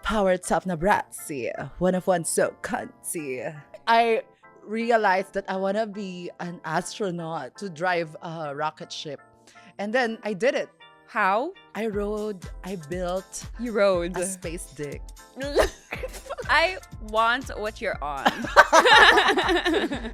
power top na bratzy, one of one so cunty. I realized that I want to be an astronaut to drive a rocket ship. And then I did it. How? I built You rode. a space dick. I want what you're on.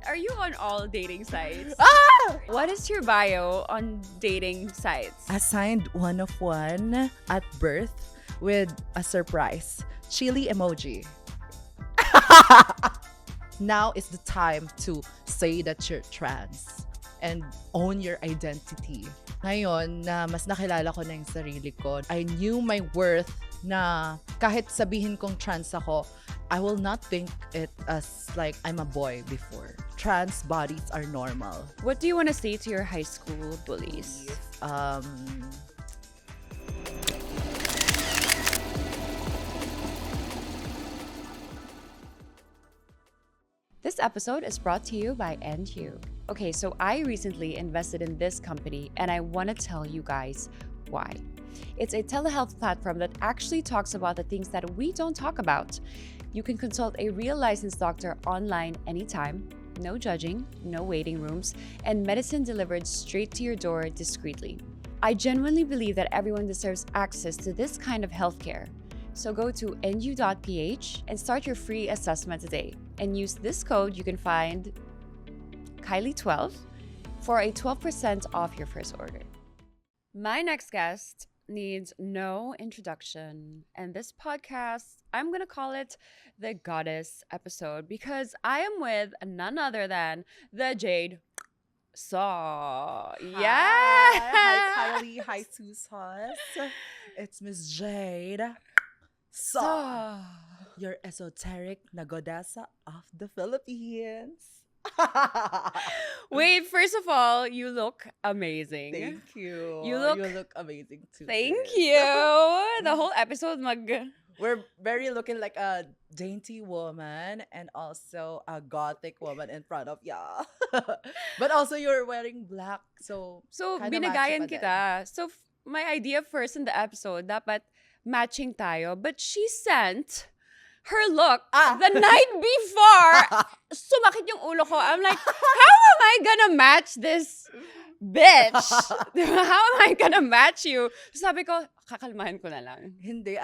Are you on all dating sites? Ah! What is your bio on dating sites? Assigned one of one at birth with a surprise chili emoji. Now is the time to say that you're trans and own your identity. Ngayon na mas nakilala ko na yung sarili ko, I knew my worth na kahit sabihin kong trans ako, I will not think it as like I'm a boy before. Trans bodies are normal. What do you want to say to your high school bullies? This episode is brought to you by NU. Okay, so I recently invested in this company and I want to tell you guys why. It's a telehealth platform that actually talks about the things that we don't talk about. You can consult a real licensed doctor online anytime, no judging, no waiting rooms, and medicine delivered straight to your door discreetly. I genuinely believe that everyone deserves access to this kind of healthcare. So go to nu.ph and start your free assessment today. And use this code you can find Kylie12 for a 12% off your first order. My next guest needs no introduction. And this podcast, I'm going to call it the Goddess episode because I am with none other than the Jade Saw. Yeah. Hi Kylie. Hi Susan. It's Miss Jade Saw. Your esoteric na goddessa of the Philippines. Wait, first of all, you look amazing. Thank you. You look amazing too. Thank sis. you. The whole episode We're very looking like a dainty woman and also a gothic woman in front of ya. But also you're wearing black, so kinda binagayan matchy pa kita. So my idea first in the episode, dapat matching tayo. But she sent her look the night before. Sumakit yung ulo ko. I'm like, how am I gonna match this bitch? How am I gonna match you? Sabi ko, kakalmahin ko na lang. Hindi,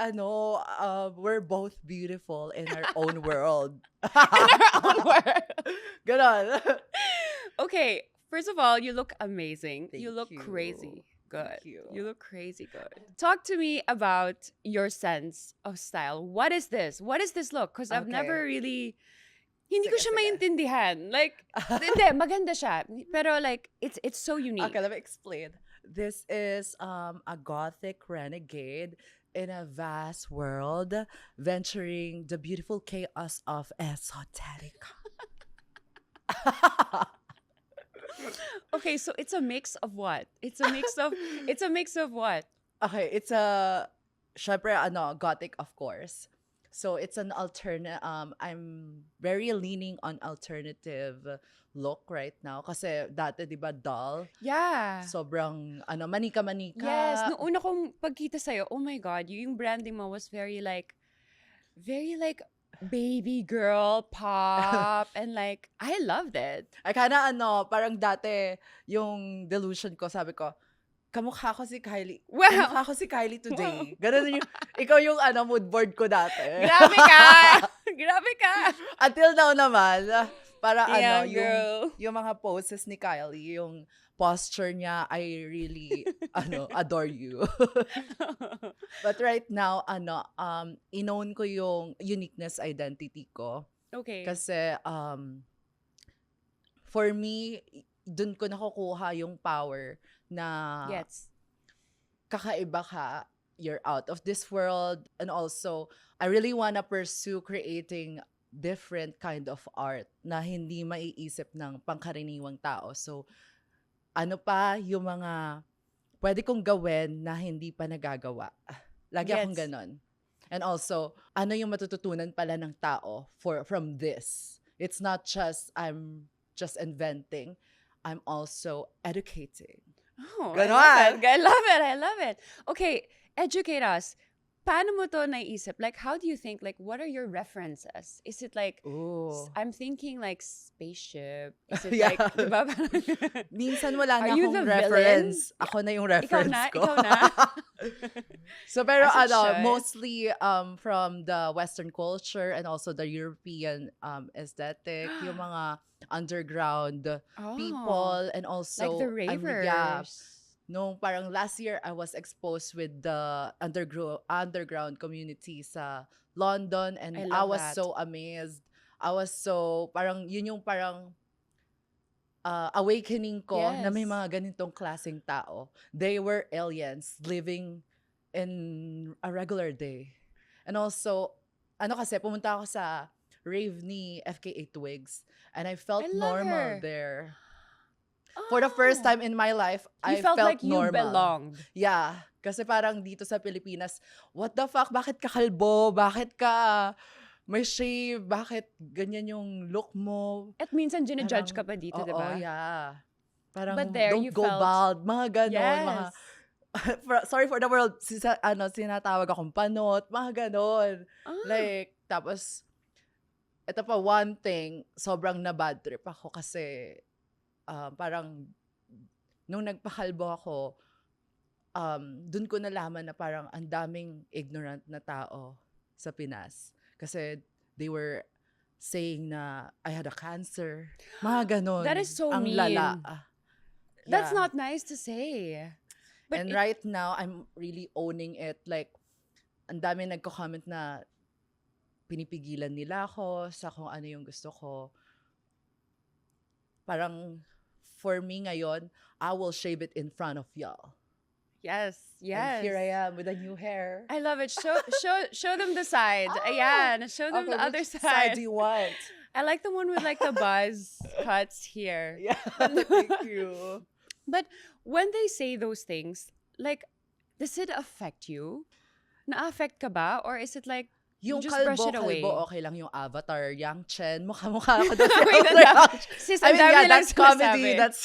we're both beautiful in our own world. In our own world. Ganon. Okay, first of all, you look amazing. You Thank look you. crazy good. you. You look crazy good. Talk to me about your sense of style. What is this? What is this look? Because I've Okay. never really... Hindi ko Sige, siya sige. maintindihan. Like, hindi, maganda siya. Pero like, it's so unique. Okay, let me explain. This is a gothic renegade in a vast world, venturing the beautiful chaos of esoterica. Okay, so it's a mix of what? It's a mix of what? Okay, it's syempre, gothic, of course. So it's an alternate, I'm very leaning on alternative look right now. Kasi dati, di ba, dull? Yeah. Sobrang, manika-manika. Yes, nung una kong pagkita sa'yo, oh my God, yung branding mo was very like baby girl pop and like, I loved it. I kinda, parang dati, yung delusion ko, sabi ko, kamukha ko si Kylie. Wow. Kamukha ko si Kylie today. Ganun yung, ikaw yung, mood board ko dati. Grabe ka! Grabe ka! Until now naman, para Yeah, yung, girl. yung mga poses ni Kylie, yung posture niya, I really, adore you. But right now, inown ko yung uniqueness identity ko. Okay. Kasi, for me, dun ko nakukuha yung power na Yes. kakaiba ka, you're out of this world, and also, I really wanna pursue creating different kind of art na hindi maiisip ng pangkaraniwang tao. So, ano pa yung mga pwede kong gawin na hindi pa nagagawa. Lagi akong Gets. ganon. And also, ano yung matututunan pala ng tao from this? It's not just, I'm just inventing. I'm also educating. Oh, Ganon. I love it. I love it. Okay, educate us. paano mo to naisip? Like, how do you think? Like, what are your references? Is it like, Ooh. I'm thinking like spaceship. Is it Yeah. like, diba? Minsan wala Are na you akong the villain? reference. Ako na yung reference ko. Ikaw na. So, pero As it should. mostly from the Western culture and also the European aesthetic, yung mga underground people and also Like the ravers. yeah, nung parang last year I was exposed with the underground community sa London and I I love was that. so amazed. I was so parang yun yung parang awakening ko na may Yes. mga ganitong klaseng tao. They were aliens living in a regular day. And also, kasi pumunta ako sa rave ni FKA Twigs and I felt I love normal her. there. For the first time in my life, You I felt like normal. you belonged. Yeah. Kasi parang dito sa Pilipinas, what the fuck? Bakit ka kalbo? Bakit ka may shave? Bakit ganyan yung look mo? At minsan, ginajudge ka Parang, pa dito, oo, diba? yeah. Parang, But there, don't you go felt- bald. Mga ganon. Mga, Yes. sorry for the world. Sinatawag akong panot. Mga ganon. Ah. Like, tapos, ito pa one thing, sobrang na bad trip ako kasi parang nung nagpakalbo ako, dun ko nalaman na parang ang daming ignorant na tao sa Pinas. Kasi they were saying na I had a cancer. Mga ganon. That is so ang mean. lala. That's Yeah. not nice to say. But And right now, I'm really owning it. Like, ang dami nagko-comment na pinipigilan nila ako sa kung ano yung gusto ko. Parang, for me ngayon, I will shave it in front of y'all. Yes. And here I am with a new hair. I love it. Show them the side. Ayan. Show them Okay, the other which side. do you want? I like the one with like the buzz cuts here. Yeah, thank you. But when they say those things, like, does it affect you? Na-affect ka ba? Or is it like, Yung you just brush kalbo, it away? okay lang yung avatar, Yang Chen. Mukha-mukha ako doon. Wait, ang sis, I ang mean, dami yeah, nilang that's comedy. sinasabi. That's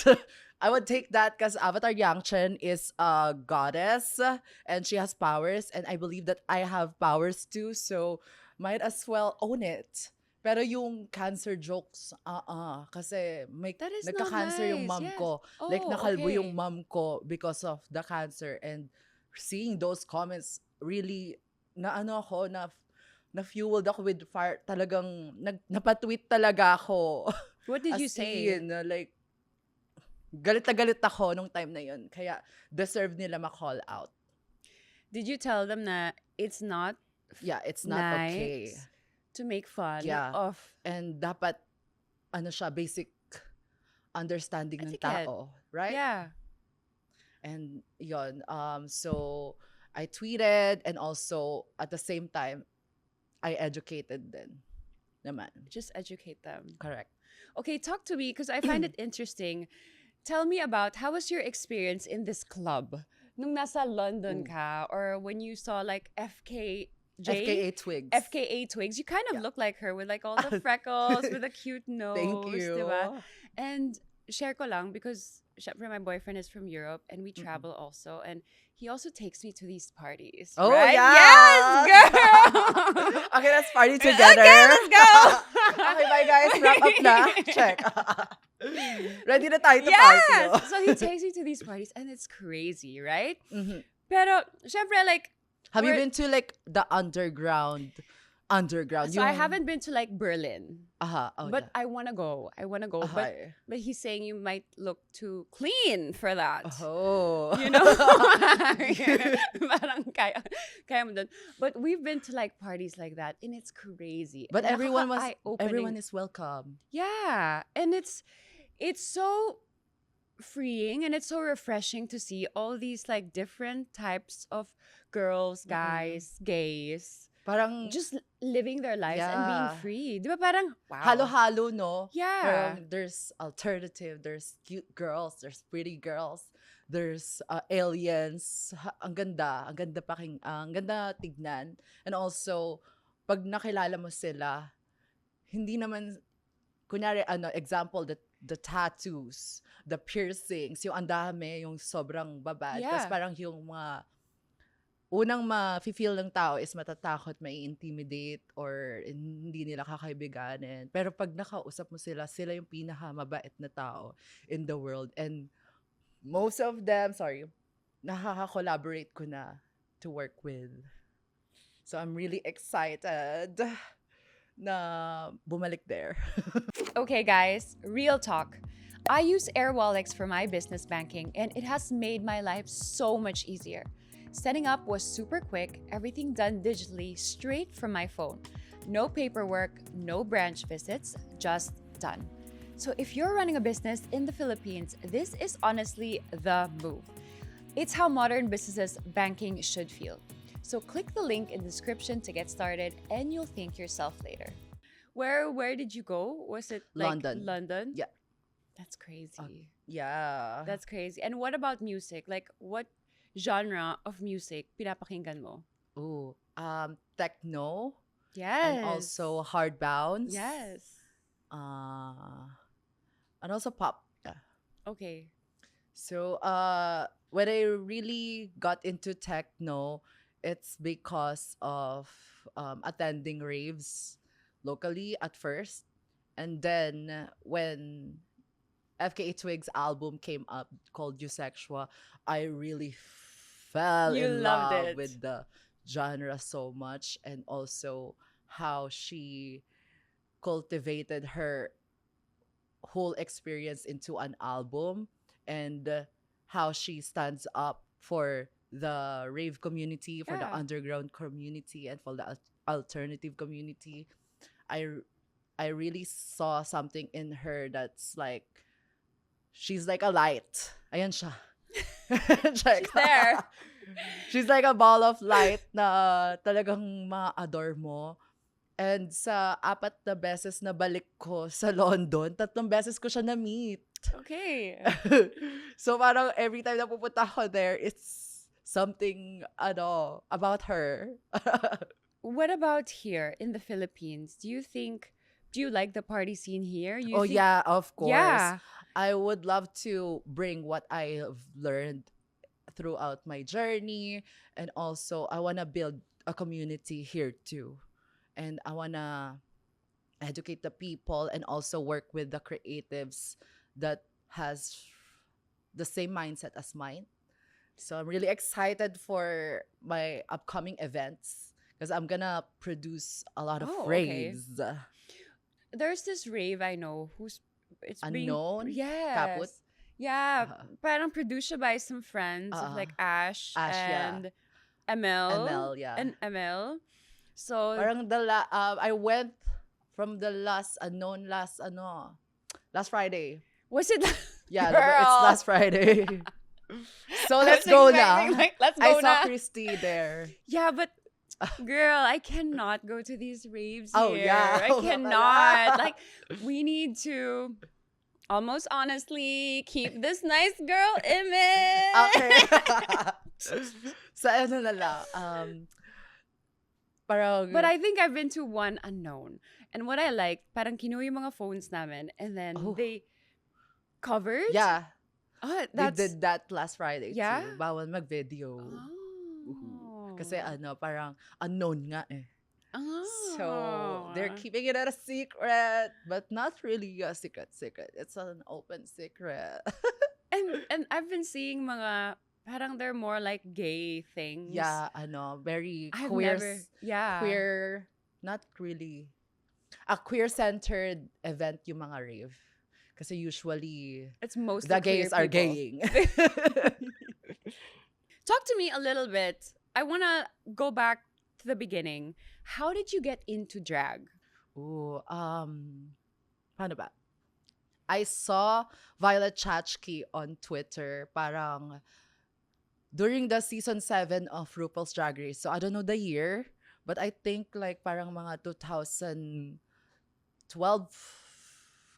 I would take that because Avatar Yang Chen is a goddess and she has powers, and I believe that I have powers too, so might as well own it. Pero yung cancer jokes, kasi That is not nagka-cancer yung nice, mom yes. ko. Oh, Like nakalbo okay. yung mom ko because of the cancer, and seeing those comments really na-fueled ako with fire. Talagang napatweet talaga ako. What did you As say? in, like, galit na galit ako nung time na yun. Kaya, deserve nila ma-call out. Did you tell them that it's not Yeah, it's not okay. nice to make fun Yeah. of? And dapat, basic understanding ng Etiquette. tao. Right? Yeah. And yon. So, I tweeted and also, at the same time, I educated din naman. Just educate them. Correct. Okay, talk to me because I find it interesting. Tell me about how was your experience in this club? Nung nasa London ka or when you saw like FKA Twigs. FKA Twigs, you kind of look like her with like all the freckles, with a cute nose. Thank you. Diba? And share ko lang because syempre my boyfriend is from Europe and we travel also, and he also takes me to these parties. Oh, right? yeah. Yes, girl! Okay, let's party together. Okay, let's go! Okay, bye guys. Wrap up na. Check. Ready na tayo to Yes! party. No? So he takes me to these parties and it's crazy, right? Mhm. Pero, syempre, like, Have you we're- been to like the underground? so I haven't been to like Berlin, Oh, but I want to go. Okay. But he's saying you might look too clean for that. Oh. You know? Parang kaya mo dun. But we've been to like parties like that and it's crazy. But And everyone nakaka-eye-opening. is welcome. Yeah, and it's so freeing and it's so refreshing to see all these like different types of girls, guys, gays, Parang just living their lives and being Yeah. free. Di ba parang, wow. halo-halo, no? Yeah. Parang there's alternative, there's cute girls, there's pretty girls, there's aliens. Ang ganda ang ganda tignan. And also, pag nakilala mo sila, hindi naman, kunyari, example, the tattoos, the piercings, yung ang dami, yung sobrang babad. Yeah. Tapos parang yung mga unang ma-feel ng tao is matatakot, mai-intimidate, or hindi nila kakaibiganin. Pero pag nakausap mo sila, sila yung pinakamabait na tao in the world. And most of them, nakaka-collaborate ko na to work with. So I'm really excited na bumalik there. Okay, guys, real talk. I use AirWallex for my business banking, and it has made my life so much easier. Setting up was super quick, everything done digitally straight from my phone. No paperwork, no branch visits, just done. So if you're running a business in the Philippines, this is honestly the move. It's how modern businesses banking should feel. So click the link in the description to get started, and you'll thank yourself later. Where did you go? Was it like London? Yeah. That's crazy. Yeah. That's crazy. And what about music? Like, what genre of music pinapakinggan mo? Ooh, techno. Yes. And also hard bounce. Yes. And also pop. Yeah. Okay. So when I really got into techno, it's because of attending raves locally at first. And then when FKA Twigs album came up called Eusexua, I really fell You in loved love it. with the genre so much, and also how she cultivated her whole experience into an album, and how she stands up for the rave community, for the Yeah. underground community, and for the alternative community. I really saw something in her that's like, she's like a light. Ayan siya. She's there. She's like a ball of light na talagang ma-adore mo. And sa 4 na beses na balik ko sa London, 3 beses ko siya na-meet. Okay. So parang every time na pupunta ako there, it's something about her. What about here in the Philippines? Do you like the party scene here? Yeah, of course. Yeah. I would love to bring what I have learned throughout my journey, and also I want to build a community here too. And I want to educate the people and also work with the creatives that has the same mindset as mine. So I'm really excited for my upcoming events because I'm gonna produce a lot of Oh, okay. raves. There's this rave I know it's Unknown? yes. Kaput? Yeah, Uh-huh. parang produced by some friends of like Ash Ash, yeah. and ML. ML, yeah. And ML. So Parang I went from the last Friday. was it Yeah, Girl. it's last Friday. So I let's was go expecting, na. like, let's I go saw na. Christy there. Yeah, but girl, I cannot go to these raves Oh, here. yeah. I Oo nga cannot. pala. Like, we need to almost honestly keep this nice girl image. Okay. Sa ano na lang, parang, But I think I've been to one unknown. And what I liked, parang kinuha yung mga phones namin and then Oh. they covered. yeah, Oh, they did that last Friday Yeah? too. Bawal mag-video. Oh. Kasi parang unknown nga eh. Oh. So, they're keeping it a secret, but not really a secret. It's an open secret. And I've been seeing mga parang they're more like gay things. Yeah, very I've queer, never, yeah. queer, not really, a queer-centered event yung mga rave. Kasi usually, It's mostly the gays queer are people. gaying. Talk to me a little bit. I want to go back to the beginning. How did you get into drag? Ooh, paano ba? I saw Violet Chachki on Twitter, parang during the season 7 of RuPaul's Drag Race. So I don't know the year, but I think like parang mga 2012,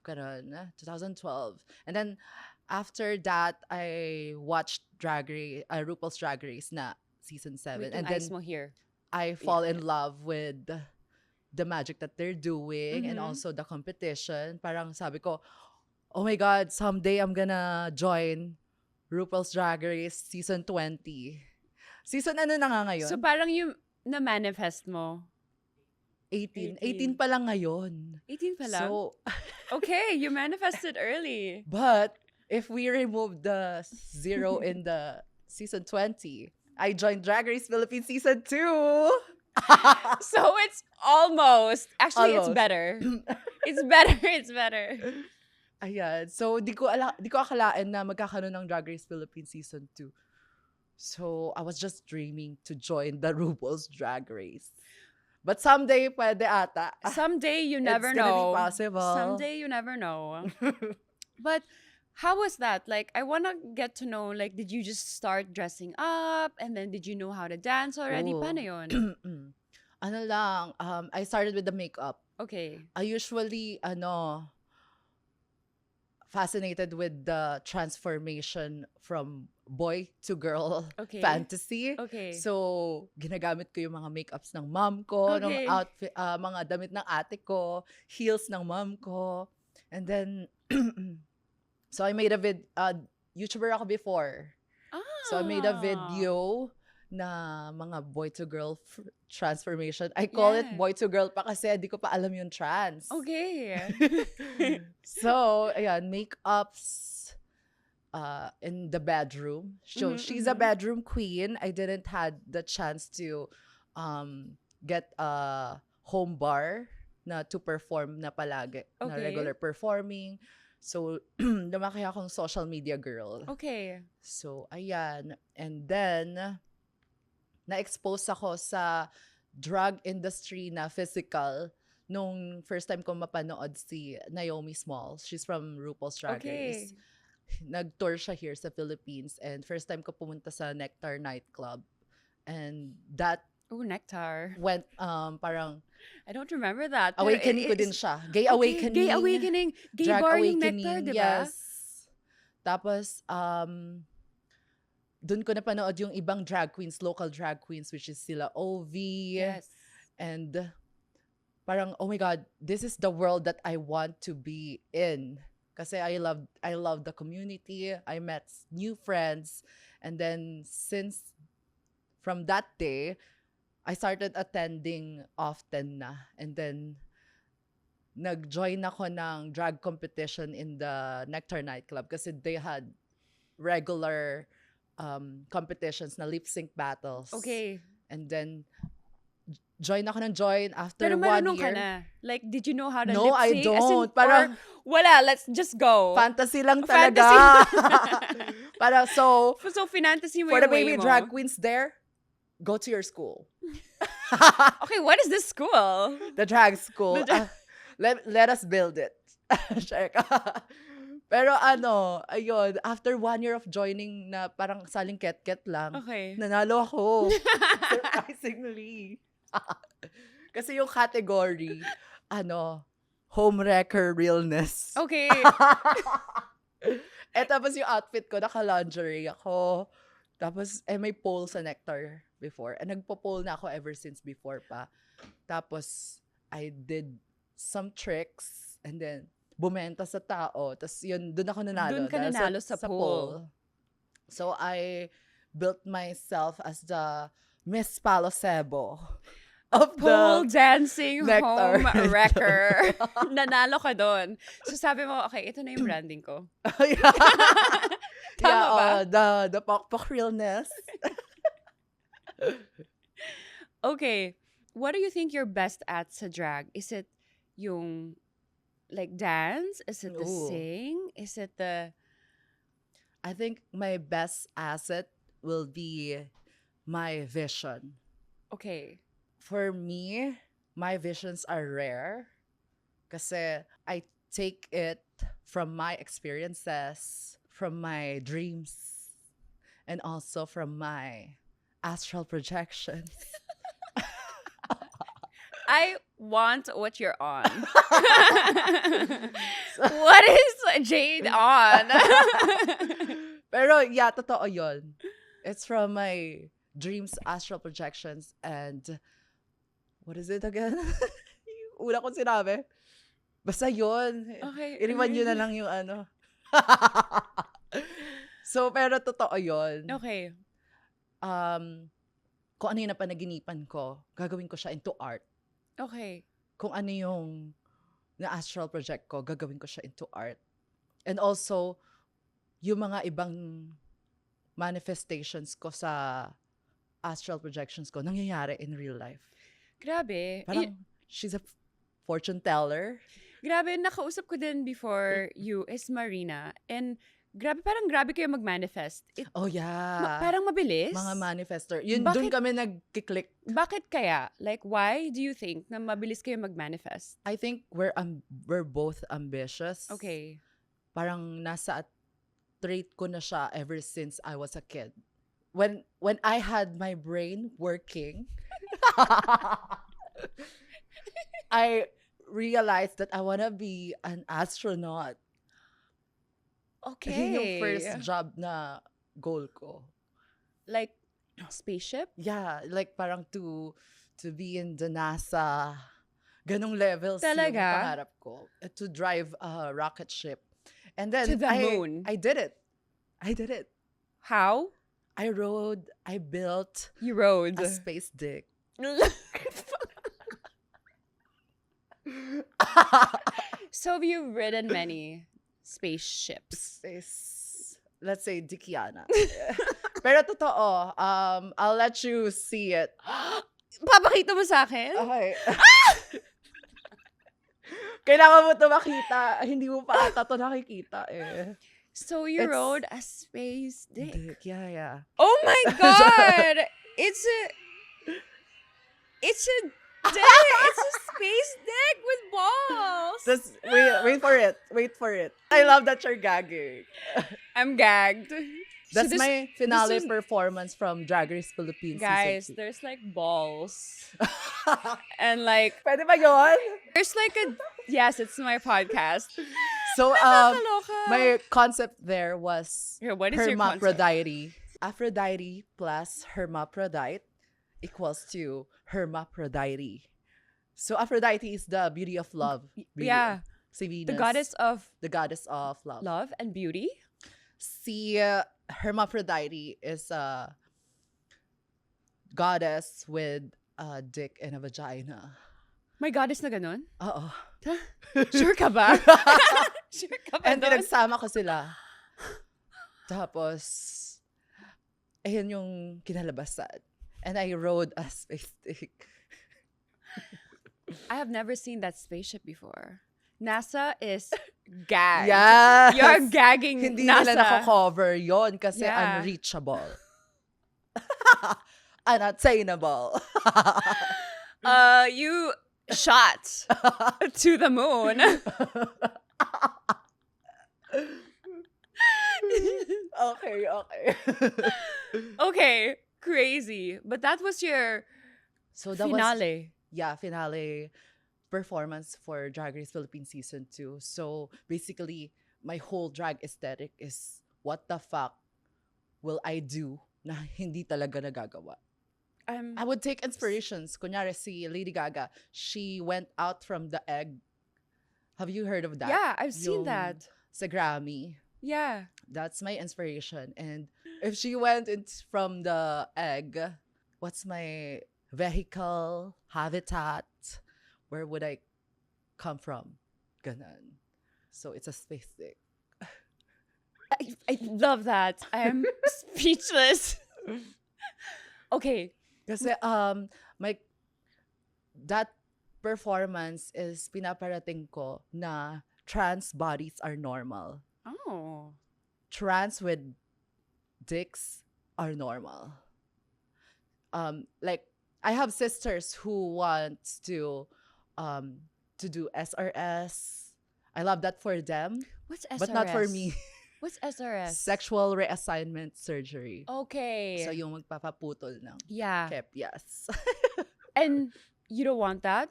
ganun, 2012. And then after that, I watched RuPaul's Drag Race na season 7. Wait, And yung eyes then mo here. I fall in love with the magic that they're doing and Mhm. also the competition. Parang sabi ko, oh my God, someday I'm gonna join RuPaul's Drag Race season 20. Season ano na nga ngayon? So parang yung na-manifest mo. 18. 18. 18 pa lang ngayon. 18 pa lang? So, Okay, you manifested early. but if we remove the 0 in the season 20, I joined Drag Race Philippines season 2. So it's almost. Actually, it's Almost. better. It's better. It's better. Ayan. So, di ko akalain na magkakaroon ng Drag Race Philippines season 2. So, I was just dreaming to join the RuPaul's Drag Race. But someday, pwede ata. Someday you never It's gonna be know. possible. Someday you never know. But how was that? Like, I want to get to know, like, did you just start dressing up? And then did you know how to dance already? Oo. Paano yun? Ano lang, I started with the makeup. Okay. I usually, fascinated with the transformation from boy to girl Okay. fantasy. Okay. So, ginagamit ko yung mga makeups ng mom ko, ng Okay. outfit, mga damit ng ate ko, heels ng mom ko. And then, so I made a YouTuber ako before. So I made a Ah. video na mga boy to girl transformation. I call it Yeah. boy to girl pa kasi di ko pa alam yung trans. Okay. So, ayan, makeups in the bedroom. So, Mhm, she's a mhm. bedroom queen. I didn't had the chance to get a home bar na to perform na palagi, na Okay. regular performing. So, lumaki akong social media girl. Okay. So, ayan. And then, na-expose ako sa drug industry na physical nung first time ko mapanood si Naomi Smalls. She's from RuPaul's Drag Race. Okay. Nag-tour siya here sa Philippines and first time ko pumunta sa Nectar nightclub. And that Oh, Nectar. went parang I don't remember that. Pero awakening ko din it's- siya. Gay Okay, awakening. Gay awakening. Gay Drag bar yung awakening. Nectar, di ba? Yes. Tapos, dun ko napanood yung ibang drag queens, local drag queens, which is sila Ovi. Yes. And parang, oh my God, this is the world that I want to be in. Kasi I love the community. I met new friends. And then, from that day, I started attending often na. And then, nag-join ako ng drag competition in the Nectar nightclub kasi they had regular competitions na lip sync battles. Okay. And then, join ako ng join after Pero 1 marunong ka year. na. Like, did you know how to No, lip I sync? As in, don't. Parang- or, wala, let's just go. Fantasy lang Fantasy. talaga. Para so, So, finantasy mo for the yung way baby mo. drag queens there, go to your school. Okay, what is this school? The drag school. The dra- Let us build it. Check. Pero ayun, after 1 year of joining na parang saling ket-ket lang, Okay. nanalo ako. Surprisingly. Kasi yung category, home wrecker realness. Okay. Tapos yung outfit ko, naka-lingerie ako. Tapos, may pole sa Nectar before. And nagpo-pole na ako ever since before pa. Tapos, I did some tricks. And then, bumenta sa tao. Tapos, yun, dun ako nanalo. Dun ka dahil nanalo sa pole. So, I built myself as the Miss Palo Sebo of Pole the dancing Nectar. home wrecker. Nanalo ka doon. So, sabi mo, okay, ito na yung branding ko. yeah. Tama ba? The pokpok realness. Okay. What do you think you're best at sa drag? Is it yung like dance? Is it the Ooh. sing? Is it the I think my best asset will be my vision. okay? For me, my visions are rare kasi I take it from my experiences, from my dreams, and also from my astral projections. I want what you're on. What is Jade on? Pero yeah, totoo yun. It's from my dreams, astral projections, and what is it again? Yung una kong sinabi. Basta yun. Okay. Iniwan nyo na lang yung So, pero totoo yun. Okay. kung ano yung napanaginipan ko, gagawin ko siya into art. Okay. Kung ano yung na-astral project ko, gagawin ko siya into art. And also, yung mga ibang manifestations ko sa astral projections ko, nangyayari in real life. Grabe. Parang, she's a fortune teller. Grabe, nakausap ko din before you is Marina. And grabe kayo mag-manifest. Oh, yeah. Parang mabilis. Mga manifester. Yun, Bakit- dun kami nag-click. Bakit kaya? Like, why do you think na mabilis kayo mag-manifest? I think we're both ambitious. Okay. Parang nasa trait ko na siya ever since I was a kid. When I had my brain working, I realized that I wanna be an astronaut. Okay. Yun yung first job na goal ko. Like, spaceship? Yeah, like parang to be in the NASA. Ganong levels yung Talaga? pangarap ko. To drive a rocket ship. And then, To the moon? I did it. How? I built You rode. a space dick. So you've ridden many spaceships. Space, let's say, Dickiana. Pero totoo, I'll let you see it. Papakita mo sa akin? Okay. Kailangan mo ito makita. Hindi mo pa ata ito nakikita eh. So you It's- rode a space dick. Dick, yeah. Oh my god! It's a dick. It's a space dick with balls. Just wait for it. I love that you're gagging. I'm gagged. That's So this- my finale is- performance from Drag Race Philippines Guys, season there's like balls. 2. And like Pwede ba yun? there's like a yes, it's my podcast. So, Nakakaloka. my concept there was Here, what is your concept? Hermaphrodite. Aphrodite plus Hermaphrodite equals to Hermaphrodite. So Aphrodite is the beauty of love. Yeah. Si Venus, The goddess of the goddess of love. love and beauty. Si Hermaphrodite is a goddess with a dick and a vagina. My goddess na ganun? Oo. Sure ka ba? Sure ka ba And doon? pinagsama ko sila. Tapos, ayun yung kinalabasan. And I rode a space stick. I have never seen that spaceship before. NASA is gagged. Yes! You're gagging Hindi NASA. nila nako-cover yon kasi Yeah. unreachable. Unattainable. You shot to the moon. Okay. Okay, crazy. But that was your So that was finale. finale performance for Drag Race Philippines Season 2. So basically, my whole drag aesthetic is what the fuck will I do na hindi talaga nagagawa. I would take inspirations. Kunyari si Lady Gaga, she went out from the egg. Have you heard of that? Yeah, I've seen Yung that. Sa Grammy. Yeah. That's my inspiration. And if she went from the egg, what's my vehicle, habitat? Where would I come from? Ganon. So it's a space stick. I love that. I'm speechless. Okay. Kasi that performance is pinaparating ko na trans bodies are normal. Oh. Trans with dicks are normal. Like I have sisters who want to do SRS. I love that for them, What's SRS? but not for me. What's SRS? Sexual reassignment surgery. Okay. So yung magpapaputol ng yeah. kepias. And you don't want that?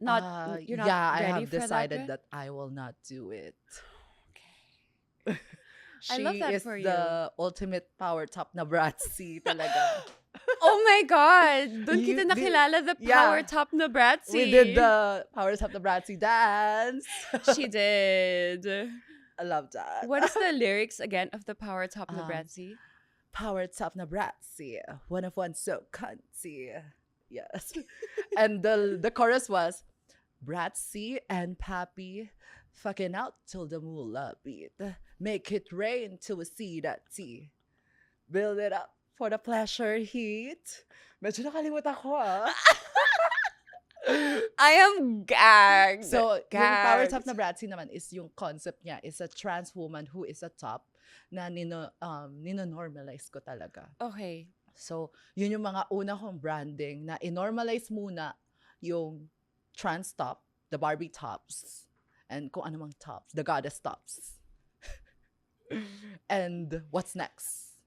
Not you're not yeah, I ready have for decided that? that I will not do it. Okay. She I love that is for you. the ultimate power top na bratzy talaga. Oh my God! Doon You kita did- nakilala the yeah. power top na Bratzy. We did the power top na bratzy dance. She did. I love that. What is the lyrics again of the power top na Um, Bratzy? power top na bratsy, one of one so cunty. Yes. And the chorus was, Bratsy and Pappy fucking out till the moolah beat. Make it rain till we see that tea. Build it up for the pleasure heat. Medyo nakalimutan ko I am gagged. So, yung power Gagged. top na Bratsy naman is yung concept niya is a trans woman who is a top na nino-normalize ko talaga. Okay. So, yun yung mga una kong branding na inormalize muna yung trans top, the Barbie tops, and kung ano mang tops, the goddess tops. And what's next?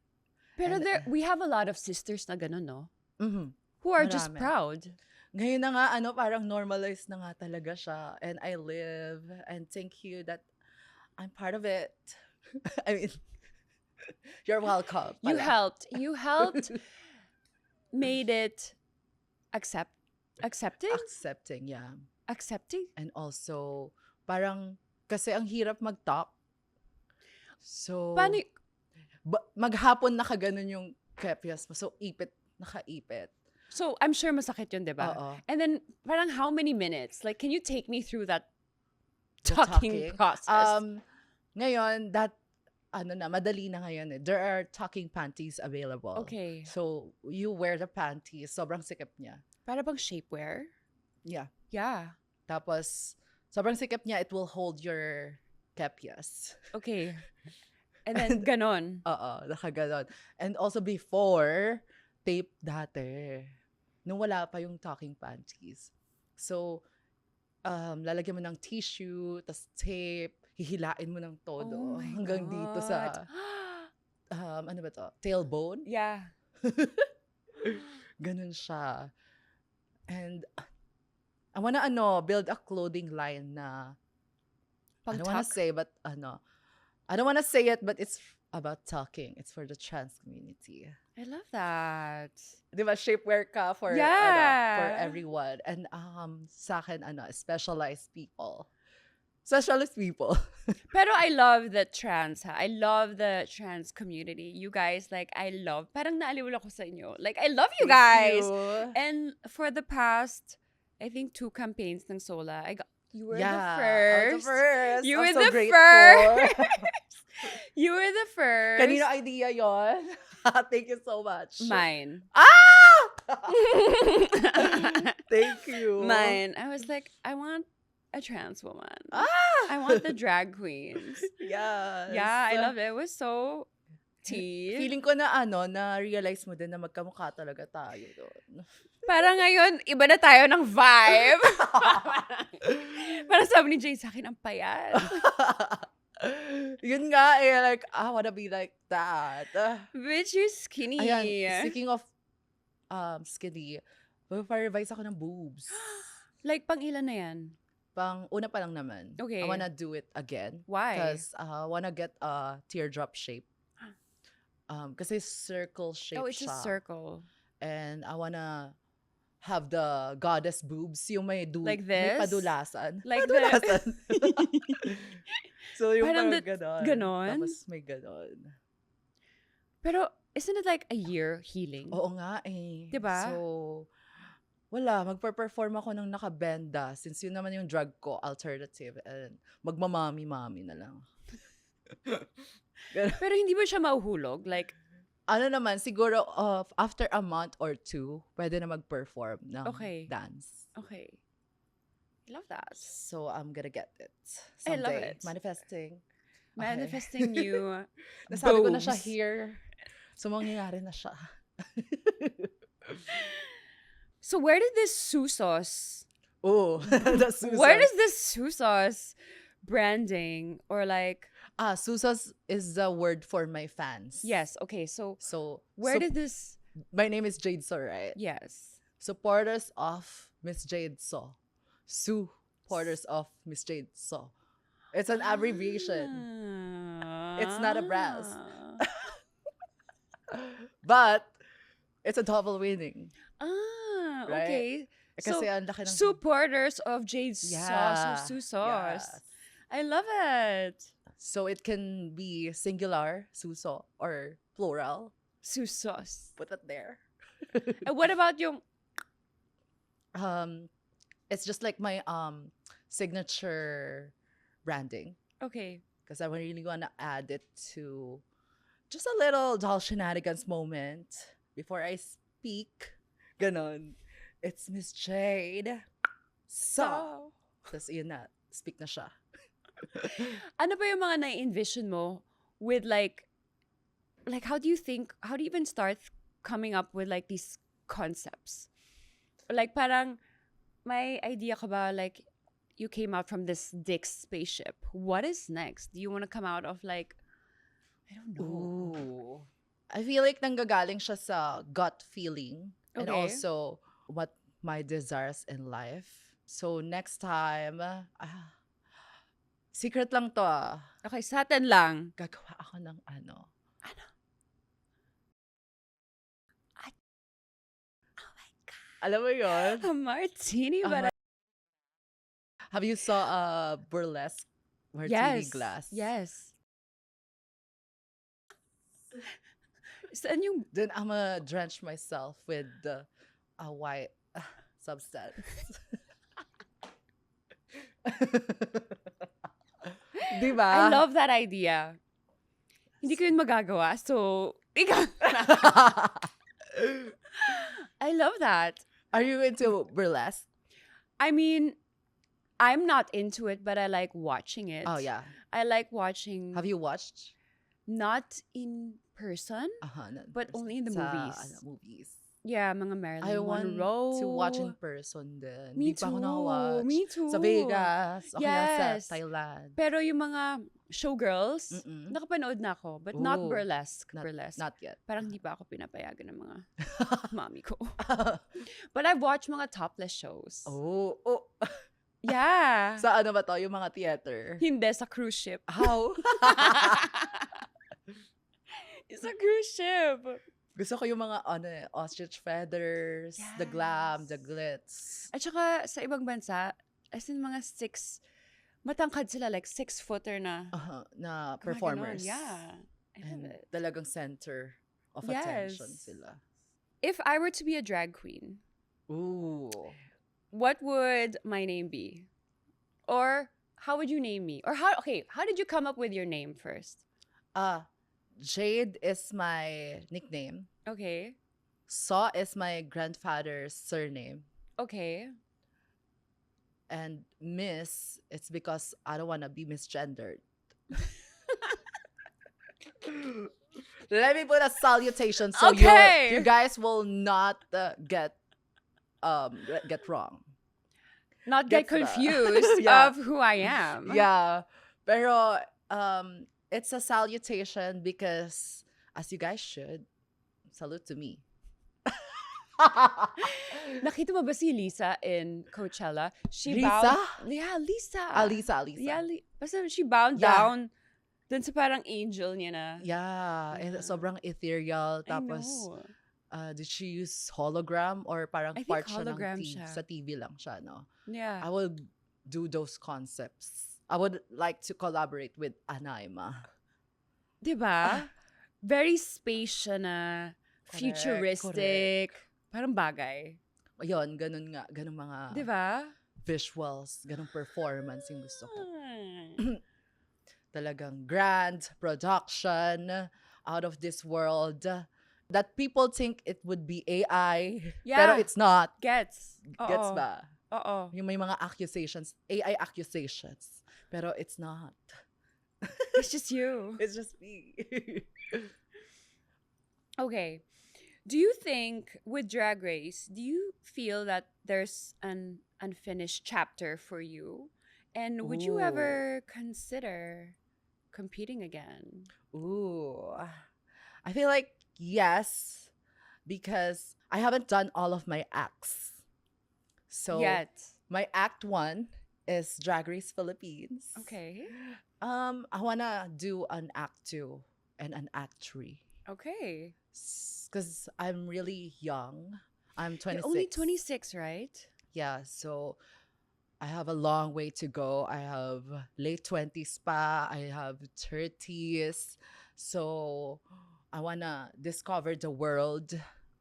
Pero And- we have a lot of sisters na ganun, no? Mhm. Who are just Marami. proud. Ngayon na nga, parang normalized na nga talaga siya. And I live, and thank you that I'm part of it. I mean, you're welcome. You pala. helped made it accepting? Accepting, yeah. Accepting? And also, parang, kasi ang hirap mag-top. So, Paano maghapon nakaganon yung kepias mo. So, nakaipit. So, I'm sure masakit yun, diba? Oo. And then, parang how many minutes? Like, can you take me through that The talking process? Ngayon, madali na ngayon eh. There are tucking panties available. Okay. So, you wear the panties. Sobrang sikip niya. Para bang shapewear? Yeah. Yeah. Tapos, sobrang sikip niya, it will hold your kepias. Okay. And then, ganon. Oo, nakaganon. And also before, tape dati. Nung wala pa yung tucking panties. So, lalagyan mo ng tissue, tas tape, hihilain mo ng todo. Oh my hanggang dito sa, God. ano ba to? Tailbone? Yeah. Ganun siya. And, I wanna, build a clothing line na, I don't wanna Pang-tuck? say, but, I don't wanna say it, but it's about talking. It's for the trans community. I love that. Di ba, shapewear ka for, for Yeah. everyone. And, sa akin, specialized people. Specialist people. Pero I love the trans, ha? I love the trans community. You guys, like, parang naaliw ako sa inyo. Like, I love you guys. And for the past, I think 2 campaigns ng Sola, you were the I was first. the first. You I'm were so the grateful. first. You were the first. Kanino idea yon? Thank you so much. Mine. Ah! Thank you. Mine. I was like, I want a trans woman. Ah! I want the drag queens. Yes. Yeah, I love it. It was so tea. Feeling ko na na-realize mo din na magkamukha talaga tayo doon. Parang ngayon, iba na tayo ng vibe. Parang sabi ni Jay sa akin, ang payat. Yun nga like, I wanna be like that. Bitch, you're skinny. Ayan, speaking of skinny, magpa-revise ako ng boobs. Like, pang ilan na yan? Una pa lang naman. Okay. I wanna do it again. Why? Because I wanna get a teardrop shape. Kasi circle shape Oh, it's siya. a circle. And I wanna have the goddess boobs, yung may Like may this? padulasan. Like padulasan. So yung Parang parang ganon. ganon? Tapos may ganon. Pero, isn't it like a year healing? Oo nga eh. Diba? So, wala. Magpa-perform ako ng nakabenda since yun naman yung drug ko, alternative. And magmamami-mami na lang. Pero hindi ba siya mahuhulog? Like, Ano naman, siguro after a month or 2, pwede na mag-perform ng Okay. dance. okay. I love that. So, I'm gonna get it I someday. love it. Manifesting. Manifesting you. Nasabi ko na siya boobs. here. So, mangyayari na siya. So, where did this Susos, Oh, that's Susan. where does this Susos branding or like, Susos is the word for my fans. yes, okay, so So, where did this, my name is Jade So, right? yes. Supporters of Miss Jade So. Supporters of Miss Jade So. It's an abbreviation. It's not a brass. But, it's a double winning. Right? Okay. So, Kasi ang laki ng... supporters of Jade Yeah. Sauce or Susos. Yes. I love it. So, it can be singular, suso, or plural, Susos. Put it there. And what about yung... Um, it's just like my signature branding Okay. because I really want to add it to just a little doll shenanigans moment before I speak. Ganon. It's Miss Jade. So, tas yun na. Speak na siya. Ano ba yung mga na-envision mo with like how do you even start coming up with like these concepts? Like parang may idea ka ba like you came out from this Dick's spaceship. What is next? Do you want to come out of like I don't know. Ooh. I feel like nanggagaling siya sa gut feeling and Okay. also what my desires in life. So next time, secret lang to Okay, sa atin lang. Gagawa ako ng ano. Ano? Oh my God. Alam mo yun? A martini, A but Have you saw a burlesque martini glass? Yes. Saan yung... Then I'm gonna drench myself with a white substance. Diba? I love that idea. Hindi ko yun magagawa, so... Ikaw. I love that. Are you into burlesque? I mean, I'm not into it, but I like watching it. Oh yeah. I like watching... Have you watched? Not in person, but only in the sa, movies. Movies. Yeah, mga Marilyn I want Monroe. to watch in person din. Me Di pa ako too. nakawatch. Me too. Sa Vegas. O kaya Yes. sa Thailand. Pero yung mga showgirls, Mm-mm. nakapanood na ako, but not Ooh. burlesque. Not yet. Parang hindi pa ako pinapayagan ng mga mami ko. But I've watched mga topless shows. Oh. Yeah. Sa ano ba to? Yung mga theater? Hindi, sa cruise ship. How? It's a cruise ship. Gusto ko yung mga ostrich feathers, the glam, the glitz. At saka sa ibang bansa, as in mga matangkad sila, like 6-footer na. Na Mga performers. ganon. Yeah. I love And it. talagang center of Yes. attention sila. If I were to be a drag queen, Ooh. what would my name be? Or how would you name me? Or how did you come up with your name first? Jade is my nickname. Okay. Saw is my grandfather's surname. Okay. And Miss, it's because I don't want to be misgendered. Let me put a salutation so Okay. you guys will not get wrong. Not get Gets ba? confused Yeah. of who I am. Yeah. Pero it's a salutation because as you guys should, salute to me. Nakita mo ba si Lisa in Coachella? She Lisa? bowed. Yeah, Lisa. Lisa. Yeah, basta she bowed Yeah. down dun sa parang angel niya na. Yeah. Yeah. Sobrang ethereal. I Tapos, know. did she use hologram or parang I think part siya ng hologram TV? siya. Sa TV lang siya, no? Yeah. I would do those concepts. I would like to collaborate with Anaima. Diba? Very space siya na. Correct, Futuristic. Parang bagay. Ayun, ganun nga. Ganun mga Diba? visuals. Ganun performance yung gusto ko. Ah. Talagang grand production, out of this world. That people think it would be AI. Yeah. Pero it's not. Gets. Gets Oo. ba? Oo. Yung may mga accusations, AI accusations. Pero it's not. It's just you. It's just me. Okay. Do you think with Drag Race, do you feel that there's an unfinished chapter for you? And would you Ooh. ever consider competing again? Ooh. I feel like yes, because I haven't done all of my acts. So Yet. my act 1 is Drag Race Philippines. Okay. I wanna do an act 2 and an act 3. Okay. Because I'm really young. I'm 26. You're only 26, right? Yeah, so I have a long way to go. I have late 20s pa. I have 30s. So I wanna discover the world.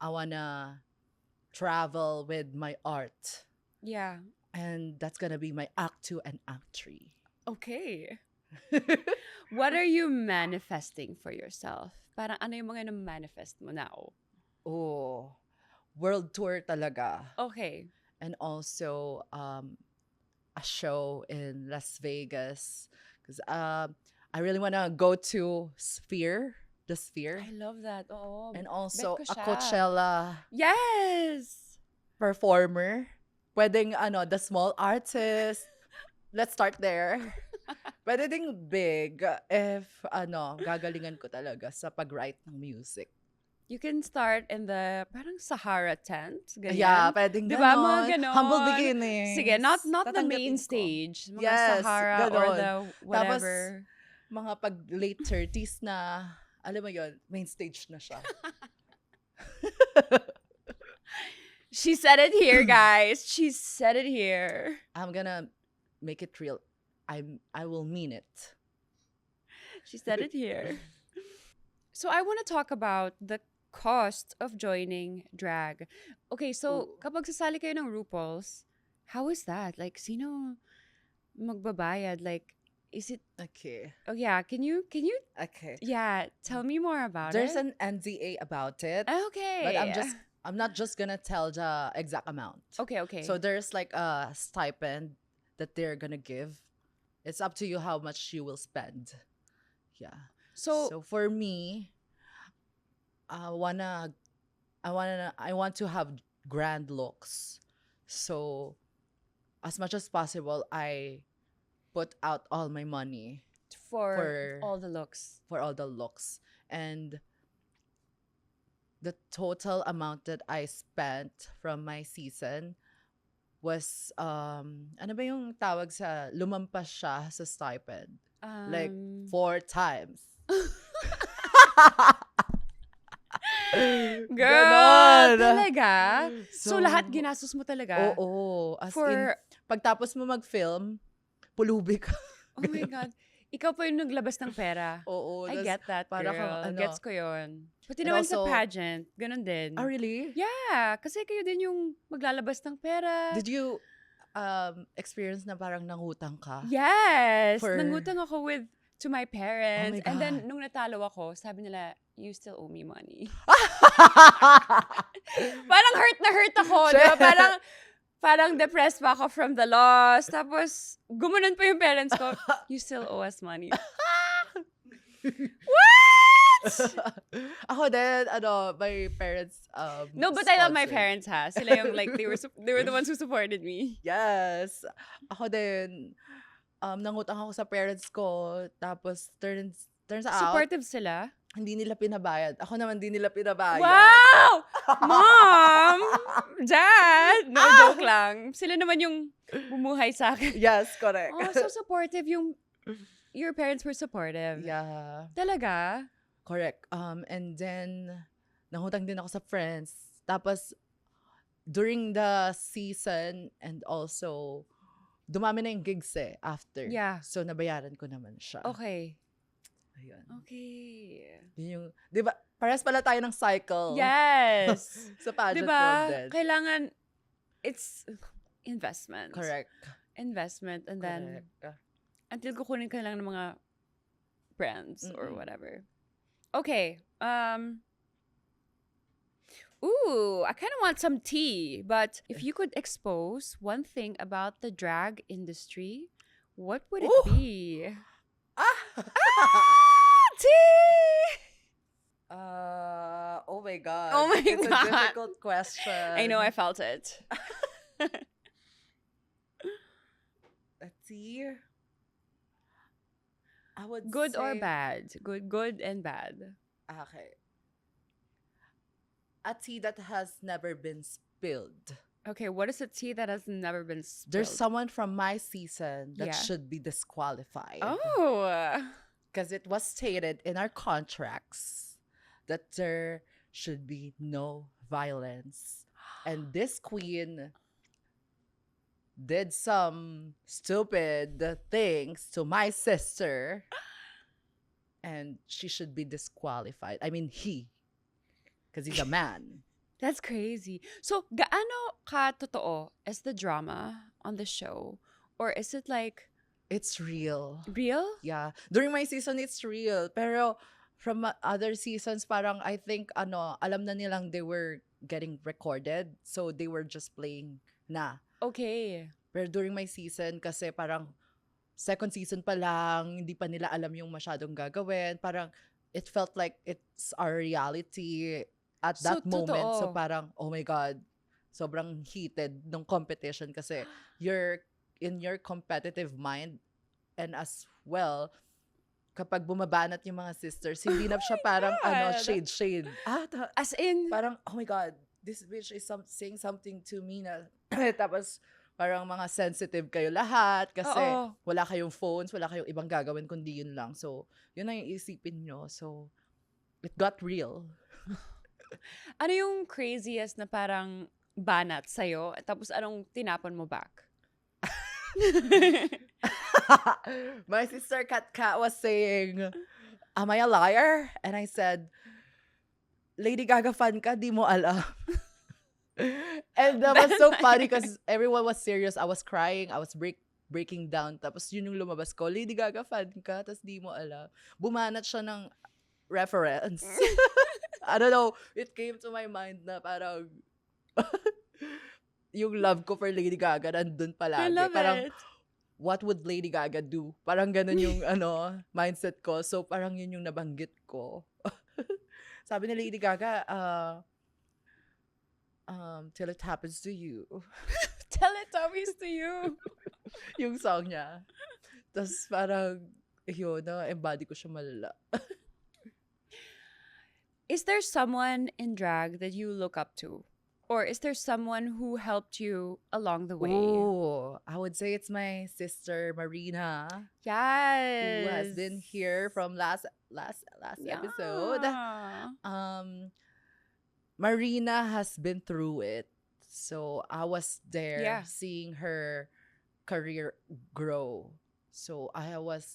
I wanna travel with my art. Yeah. And that's gonna be my act 2 and act 3. Okay. What are you manifesting for yourself? Parang ano yung mga manifest mo now? Oh, world tour talaga. Okay. And also a show in Las Vegas. Because I really want to go to the Sphere. I love that. Oo. And also Bet ko a siya. Coachella Yes! performer. Pwedeng the small artist. Let's start there. Pwede ding big if gagalingan ko talaga sa pag-write ng music. You can start in the parang Sahara tent. Ganyan. Yeah, pwedeng Diba? Mga ganon. ganon. Humble beginnings. Sige, not the main Tatanggapin ko. stage. Mga Yes, Sahara or ganon. the Tapos, whatever. mga pag late 30s na, alam mo yon, main stage na siya. She said it here, guys. She said it here. I'm gonna make it real. I will mean it. She said it here. So I want to talk about the cost of joining drag. Okay, so Ooh. kapag sasali kayo ng RuPaul's, how is that? Like, sino magbabayad? Like, is it? Okay. Oh yeah, can you? Okay. Yeah, tell me more about There's it. an NDA about it. Okay. But I'm not just gonna tell the exact amount. Okay. So there's like a stipend that they're gonna give. It's up to you how much you will spend. Yeah. So for me, I want to have grand looks. So as much as possible, I put out all my money for all the looks. And the total amount that I spent from my season was ano ba yung tawag sa lumampas siya sa stipend? Like 4 times. Girl, Ganon. talaga? So lahat ginastos mo talaga? Oo. As For- in, pagtapos mo mag-film, pulubi ka. Oh my God. Ikaw pa yung naglabas ng pera. Oo. I tas get that, para girl. kang ano. Gets ko yun. Pati And naman sa also- pageant, ganun din. Ah, really? Yeah, kasi kayo din yung maglalabas ng pera. Did you experience na parang nangutang ka? Yes! For- Nangutang ako to my parents. Oh my And then, God. nung natalo ako, sabi nila, you still owe me money. Parang hurt na hurt ako. Diba? Shit. Parang depressed pa ako from the loss. Tapos, gumanon pa yung parents ko, you still owe us money. Ako din, my parents No, but I love my sponsored. parents, ha? Sila yung, like, they were the ones who supported me. Yes. Ako din, nangutang ako sa parents ko, tapos turns out, Supportive sila. hindi nila pinabayad. Ako naman, hindi nila pinabayad. Wow! Mom! Dad! No, joke lang. Sila naman yung bumuhay sa akin. Yes, correct. Oh, so supportive your parents were supportive. Yeah, Talaga? correct. And then, nangutang din ako sa friends. Tapos, during the season, and also, dumami na yung gigs after. Yeah. So, nabayaran ko naman siya. Okay. Ayun. Okay. Yun yung, di ba, parehas pala tayo ng cycle. Yes. Sa pageant Diba? world din. Kailangan, it's investment. Correct. Investment. And then, Correct. until kukunin ka lang ng mga brands or Mm-mm. whatever. Okay. Ooh, I kind of want some tea. But if you could expose one thing about the drag industry, what would it Ooh. be? Tea! Oh my God. Oh my it's God. a difficult question. I know, I felt it. Let's see. I would Good or say- bad? Good and bad. Okay. A tea that has never been spilled. Okay, what is a tea that has never been spilled? There's someone from my season that Yeah. should be disqualified. Oh. Because it was stated in our contracts that there should be no violence. And this queen did some stupid things to my sister. and she should be disqualified. I mean, he, because he's a man. That's crazy. So, gaano ka totoo is the drama on the show? Or is it like It's real. real? Yeah. During my season, it's real. Pero from other seasons, parang I think, alam na nilang they were getting recorded. So they were just playing na. Okay. Pero during my season, kasi parang second season pa lang, hindi pa nila alam yung masyadong gagawin. Parang it felt like it's our reality at So, that moment. So totoo. parang, oh my God, sobrang heated ng competition kasi you're in your competitive mind, and as well, kapag bumabanat yung mga sisters, hindi na siya parang God. shade. As in, Parang, oh my God, this bitch is saying something to me na, tapos parang mga sensitive kayo lahat kasi Oo. wala kayong phones, wala kayong ibang gagawin kundi yun lang. So, yun ang iisipin nyo. So, it got real. ano yung craziest na parang banat sa'yo? Tapos anong tinapon mo back? My sister Kat was saying, am I a liar? And I said, Lady Gaga fan ka, di mo alam. And that was so funny because everyone was serious. I was crying. I was breaking down. Tapos yun yung lumabas ko, Lady Gaga fan ka, tapos di mo alam. Bumanat siya ng reference. I don't know. It came to my mind na parang yung love ko for Lady Gaga nandun I palagi. love Parang, it. what would Lady Gaga do? Parang ganun yung mindset ko. So parang yun yung nabanggit ko. Sabi ni Lady Gaga, till it happens to you. Teletubbies to you. Yung song niya. Tapos parang, yun, embody ko siya malala. Is there someone in drag that you look up to? Or is there someone who helped you along the way? Oh, I would say it's my sister Marina, Yes. who has been here from last episode. Yeah. Marina has been through it. So I was there Yeah. seeing her career grow. So I was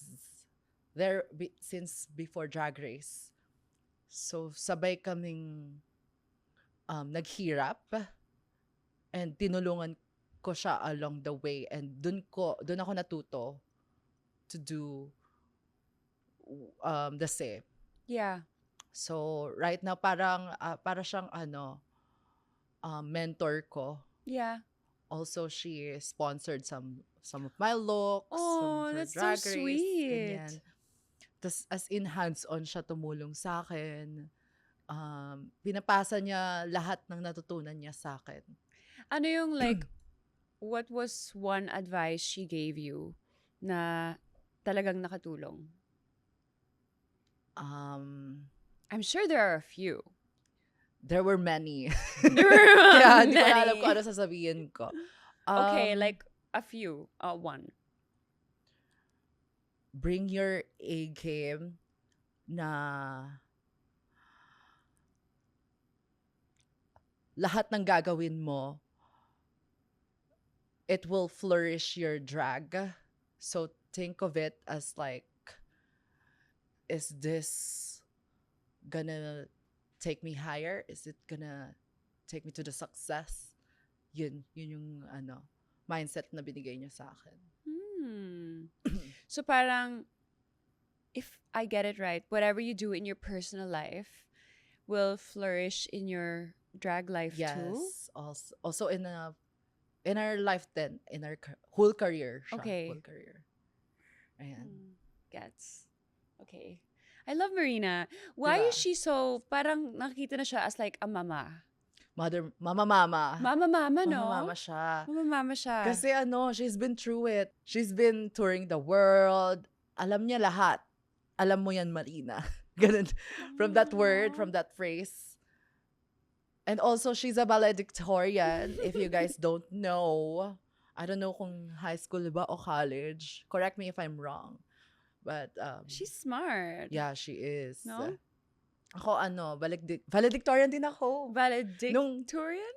there since before Drag Race. So sabay kaming naghirap, and tinulungan ko siya along the way, and dun ako natuto to do the same. Yeah. So right now parang para siyang mentor ko. Yeah. Also she sponsored some of my looks, Oh, some of her that's so Drag Race, sweet. ganyan. Tas as in hands-on siya tumulong sa akin. Pinapasa niya lahat ng natutunan niya sa akin. Ano yung like, what was one advice she gave you na talagang nakatulong? I'm sure there are a few. There were many. There were Kaya hindi ko na alam many. kung ano sasabihin ko. Okay, like a few. One. Bring your A game na lahat ng gagawin mo, it will flourish your drag. So think of it as like, is this gonna take me higher? Is it gonna take me to the success? Yun yung mindset na binigay niya sa akin. So parang, if I get it right, whatever you do in your personal life will flourish in your drag life too? Yes. Also in our life then, in our whole career siya. Okay. Whole career. Ayan. Gets. Okay. I love Marina. Why is Diba? she so, parang nakikita na siya as like a mama? Mama. Mama, no? Mama siya. Mama siya. Kasi she's been through it. She's been touring the world. Alam niya lahat. Alam mo yan, Marina. Ganun. From that word, from that phrase. And also, she's a valedictorian. If you guys don't know, I don't know kung high school ba o college. Correct me if I'm wrong. But, She's smart. yeah, she is. No? Ako, valedictorian din ako. Valedictorian?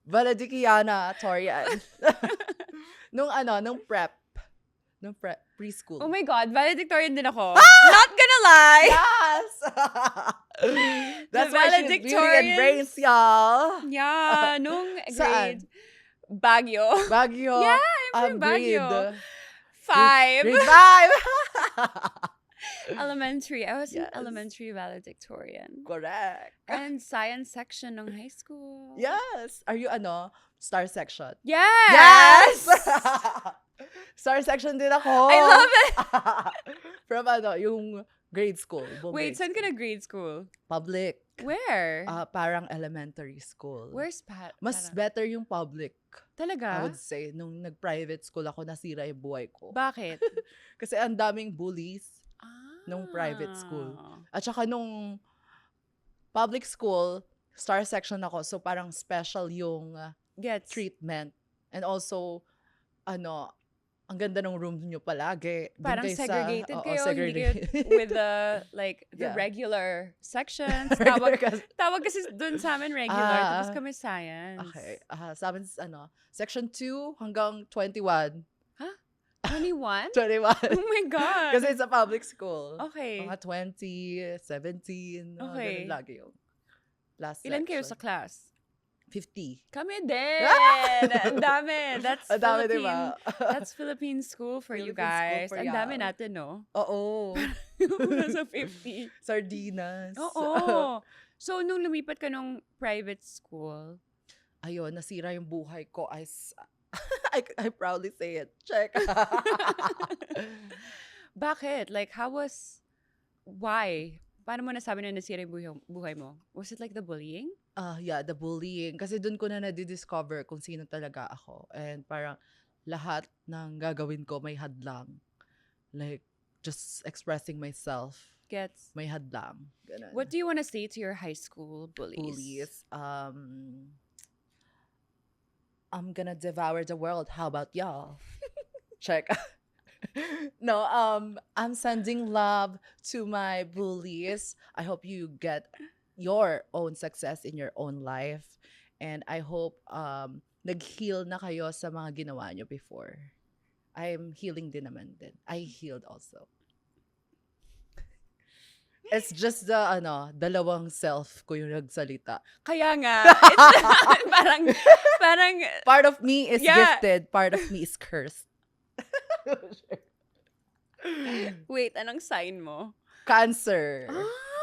Valedictoriana, Torian. nung prep. Nung preschool. Oh my God, valedictorian din ako. Not gonna lie! Yes! That's The why she's beauty and valedictorians. brains, y'all. Yeah, nung Saan? grade, Baguio. Baguio. Yeah, I'm from Baguio. Grade 5. Elementary. I was Yes. an elementary valedictorian. Correct. And science section ng high school. Yes. Are you star section? Yes! Star section din ako. I love it! From yung grade school. Wait, saan ka na grade school? Public. Where? Parang elementary school. Where's Pat? Mas better yung public. Talaga? I would say. Nung nag-private school ako, nasira yung buhay ko. Bakit? Kasi ang daming bullies nung private school. At saka nung public school, star section ako. So parang special yung Gets. treatment. And also, ang ganda ng room nyo palagi. Dun Parang kayo segregated kayo, hindi segregated. kayo with the the Yeah. regular sections. Regular Tawag kasi dun sa amin regular, tapos kami science. Okay. Sa amin, section 2 hanggang 21. 21? 21. Oh my God! Kasi it's a public school. Okay. Mga 20, 17, Okay. ganun lagi yung last Ilan kayo section. sa class? 50. Kami din! Ang dami! That's Ang dami, Philippine. diba? That's Philippine school for you Philippine school guys. for Ang dami y'all. natin, no? Oo. Nasa 50. Sardinas. Oo. So, nung lumipat ka nung private school, Ayun, nasira yung buhay ko. I proudly say it. Check. bakit? Like, why? Paano mo nasabi na nasira yung buhay mo? Was it like the bullying? Yeah, the bullying. Kasi dun ko na nadidiscover kung sino talaga ako. And parang lahat ng gagawin ko may hadlang. Like, just expressing myself, Gets. may hadlang. Ganun. What do you want to say to your high school bullies? Bullies? I'm gonna devour the world. How about y'all? Check. No, I'm sending love to my bullies. I hope you get your own success in your own life. And I hope nag-heal na kayo sa mga ginawa nyo before. I'm healing din naman din. I healed also. It's just the dalawang self ko yung nagsalita. Kaya nga, it's parang, Part of me is Yeah. gifted, part of me is cursed. wait, anong sign mo? Cancer.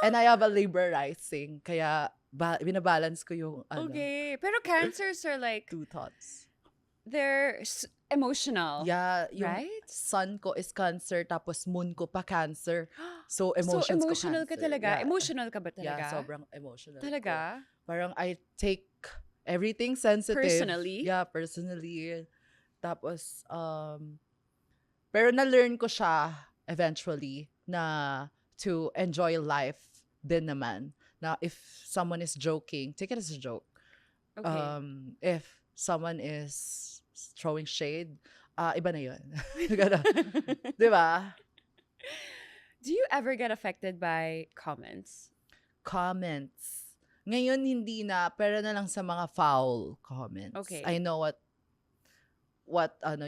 And I have a Libra rising. Kaya binabalance ko yung Okay. Pero cancers are like, two thoughts. they're emotional. Yeah, yung Right? sun ko is Cancer, tapos moon ko pa Cancer. So, So, emotions emotional ko ka Cancer. talaga? Yeah. Emotional ka ba talaga? Yeah, sobrang emotional ko. Talaga? Parang I take everything sensitive. Personally? Yeah, personally. Tapos, pero na-learn ko siya eventually na to enjoy life din naman. Na if someone is joking, take it as a joke. Okay. If someone is throwing shade, iba na yun. Ganun. Diba? Do you ever get affected by comments? Comments. Ngayon, hindi na, pero na lang sa mga foul comments. Okay. I know what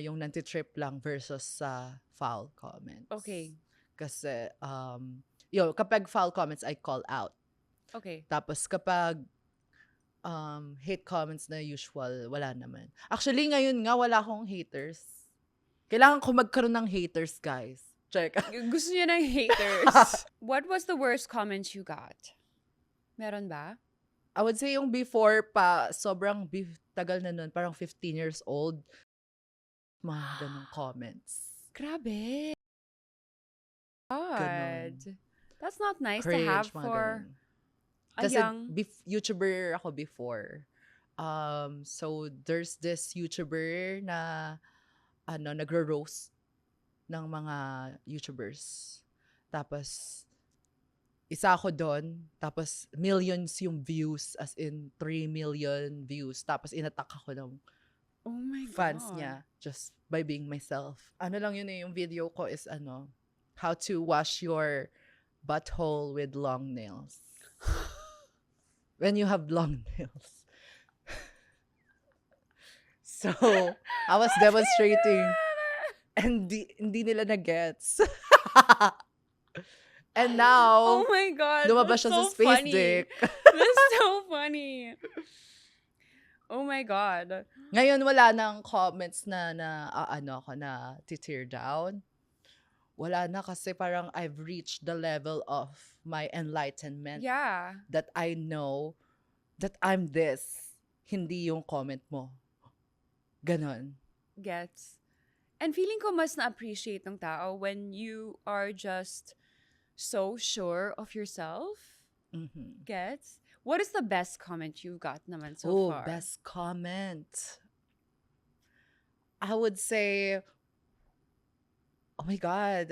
yung nantitrip lang versus sa foul comments. Okay. Kasi, kapag foul comments, I call out. Okay. Tapos kapag hate comments na usual, wala naman. Actually, ngayon nga, wala akong haters. Kailangan ko magkaroon ng haters, guys. Check. Gusto niya ng haters. What was the worst comment you got? Meron ba? I would say yung before pa, sobrang tagal na nun, parang 15 years old. Mga ganong comments. Grabe. God. Ganon. That's not nice Cringe, to have mga for ganon. a Kasi young... YouTuber ako before. So there's this YouTuber na nagro-roast ng mga YouTubers. Tapos isa ako doon. Tapos millions yung views, as in 3 million views. Tapos inattack ako ng Oh my fans God. niya just by being myself. Ano lang yun yung video ko is how to wash your butthole with long nails. When you have long nails. So, I was demonstrating And hindi nila na-gets. And Oh now, my God, lumabas that's siya sa so space funny. dick. That's so funny. Oh my God. Ngayon, wala nang comments na ano ako, na tear down. Wala na kasi parang I've reached the level of my enlightenment Yeah. that I know that I'm this. Hindi yung comment mo. Ganon. Gets. And feeling ko mas na-appreciate ng tao when you are just so sure of yourself. Mhm. Gets. What is the best comment you got naman so Oh, far? best comment. I would say, oh my God.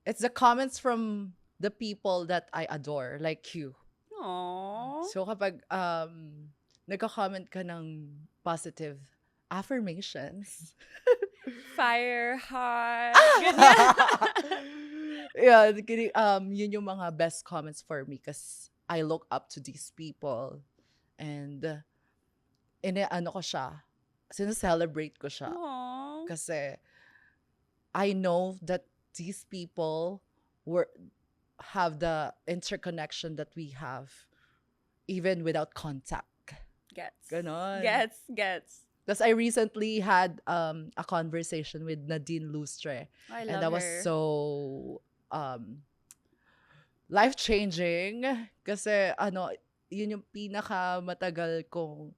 It's the comments from the people that I adore, like you. Aww. So kapag nagko-comment ka ng positive affirmations. Fire, hot, ganyan. Yeah, yun yung mga best comments for me because I look up to these people and ano ko siya, sineselebrate ko siya Aww. kasi I know that these people have the interconnection that we have even without contact. Gets. Ganon. Gets. Because I recently had a conversation with Nadine Lustre. I love And that was her. so life-changing. Kasi yun yung pinakamatagal kong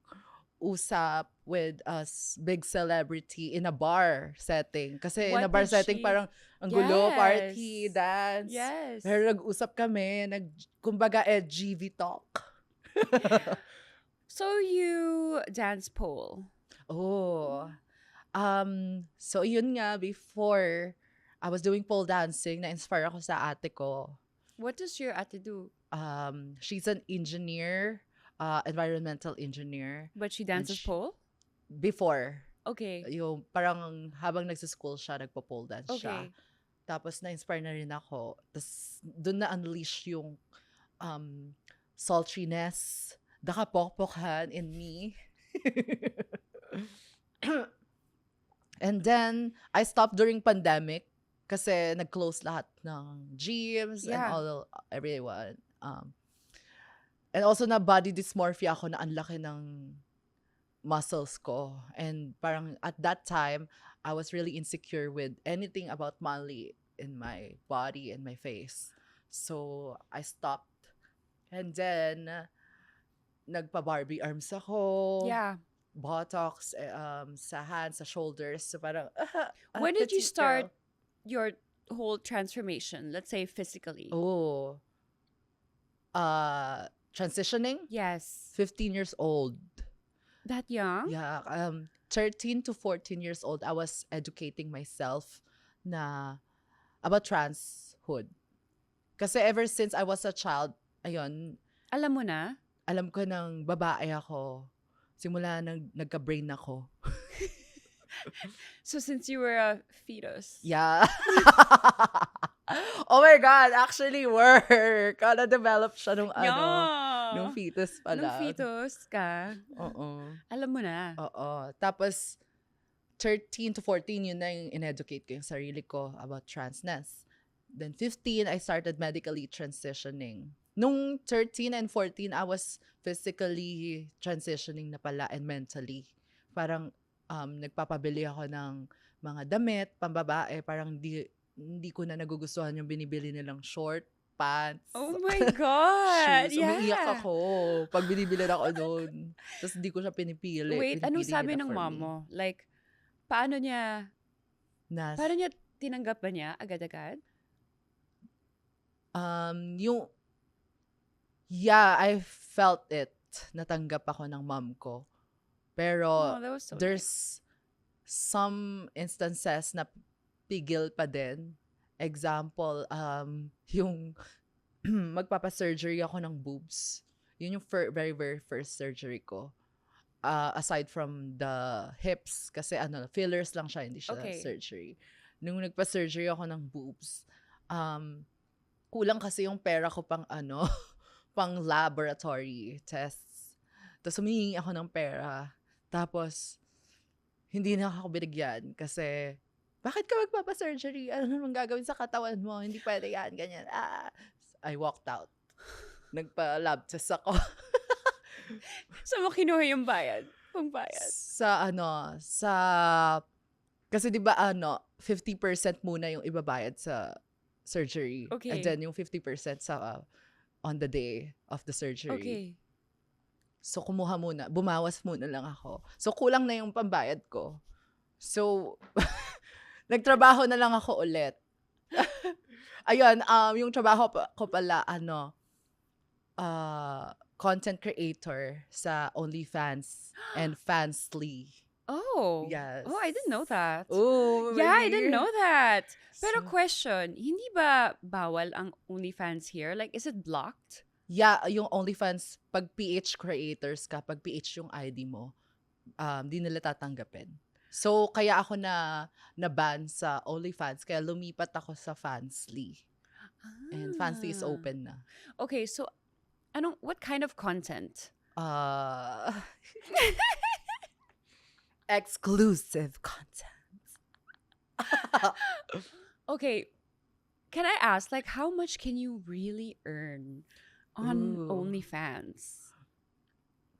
usap with a big celebrity in a bar setting. Kasi in What a bar did setting she- parang ang gulo, Yes. party, dance. Yes. Pero nag-usap kami, kumbaga GV talk. So you dance pole. Oh. So yun nga, before I was doing pole dancing, na-inspire ako sa ate ko. What does your ate do? She's an engineer, environmental engineer. But she dances she- pole? Before, Okay. yung parang habang nagsa-school siya, nagpo-pole dance siya. Okay. Tapos na-inspire na rin ako. Tapos doon na-unleash yung sultriness, the kapokpokhan in me. And then, I stopped during pandemic kasi nag-close lahat ng gyms and Yeah. everyone. And also na body dysmorphia ako na ang laki ng muscles ko. And parang at that time, I was really insecure with anything about manly in my body and my face. So, I stopped. And then, nagpa-Barbie arms ako. Yeah. Botox sa hands, sa shoulders. So parang, When did you petite start girl. your whole transformation? Let's say physically. Oh. Transitioning? Yes. 15 years old. That young? Yeah. 13 to 14 years old, I was educating myself na about transhood. Kasi ever since I was a child, ayun, Alam mo na? alam ko ng babae ako. Simula nagka-brain ako. So since you were a fetus. Yeah. Oh my God, actually work. Na-develop siya nung nung fetus pa Nung lang. fetus ka, Oo. alam mo na. Oo. Tapos, 13 to 14, yun na yung in-educate ko yung sarili ko about transness. Then 15, I started medically transitioning. Nung 13 and 14, I was physically transitioning na pala and mentally. Parang nagpapabili ako ng mga damit, pambabae, parang hindi ko na nagugustuhan yung binibili nilang short, pants, Oh my God! shoes. Umiiyak Yeah. ako pag binibili ako doon. Tapos hindi ko siya pinipili. Wait, anong Pinipili sabi nila ng for mom me. mo? Like, paano niya Nas, tinanggap ba niya agad-agad? I felt it. Natanggap ako ng mom ko. Pero, Oh, that was so nice. there's some instances na pigil pa din. Example, yung magpapa-surgery ako ng boobs. Yun yung very, very first surgery ko. Aside from the hips, kasi fillers lang siya, hindi siya Okay. surgery. Nung nagpa-surgery ako ng boobs, kulang kasi yung pera ko pang pang laboratory tests. Tapos humihingi ako ng pera. Tapos, hindi na ako binigyan kasi bakit ka magpapa-surgery? Ano naman gagawin sa katawan mo? Hindi pwede yan, ganyan. I walked out. Nagpa-lab test ako. Saan mo kinuha yung bayad? Pangbayad. Kasi di ba 50% muna yung ibabayad sa surgery. Okay. And then yung 50% on the day of the surgery. Okay. So, bumawas muna lang ako. So, kulang na yung pambayad ko. So, nagtrabaho na lang ako ulit. Ayun, yung trabaho ko pala, content creator sa OnlyFans and Fansly. Oh. Yes. Oh, I didn't know that. Oh, Yeah, I really? didn't know that. Pero So- question, hindi ba bawal ang OnlyFans here? Like, is it blocked? Yeah, yung OnlyFans, pag PH creators ka, pag PH yung ID mo, di nila tatanggapin. So, kaya ako na-ban sa OnlyFans, kaya lumipat ako sa Fansly. And Fansly is Ah. open na. Okay, so what kind of content? Exclusive content. Okay, can I ask, like, how much can you really earn on Ooh. OnlyFans?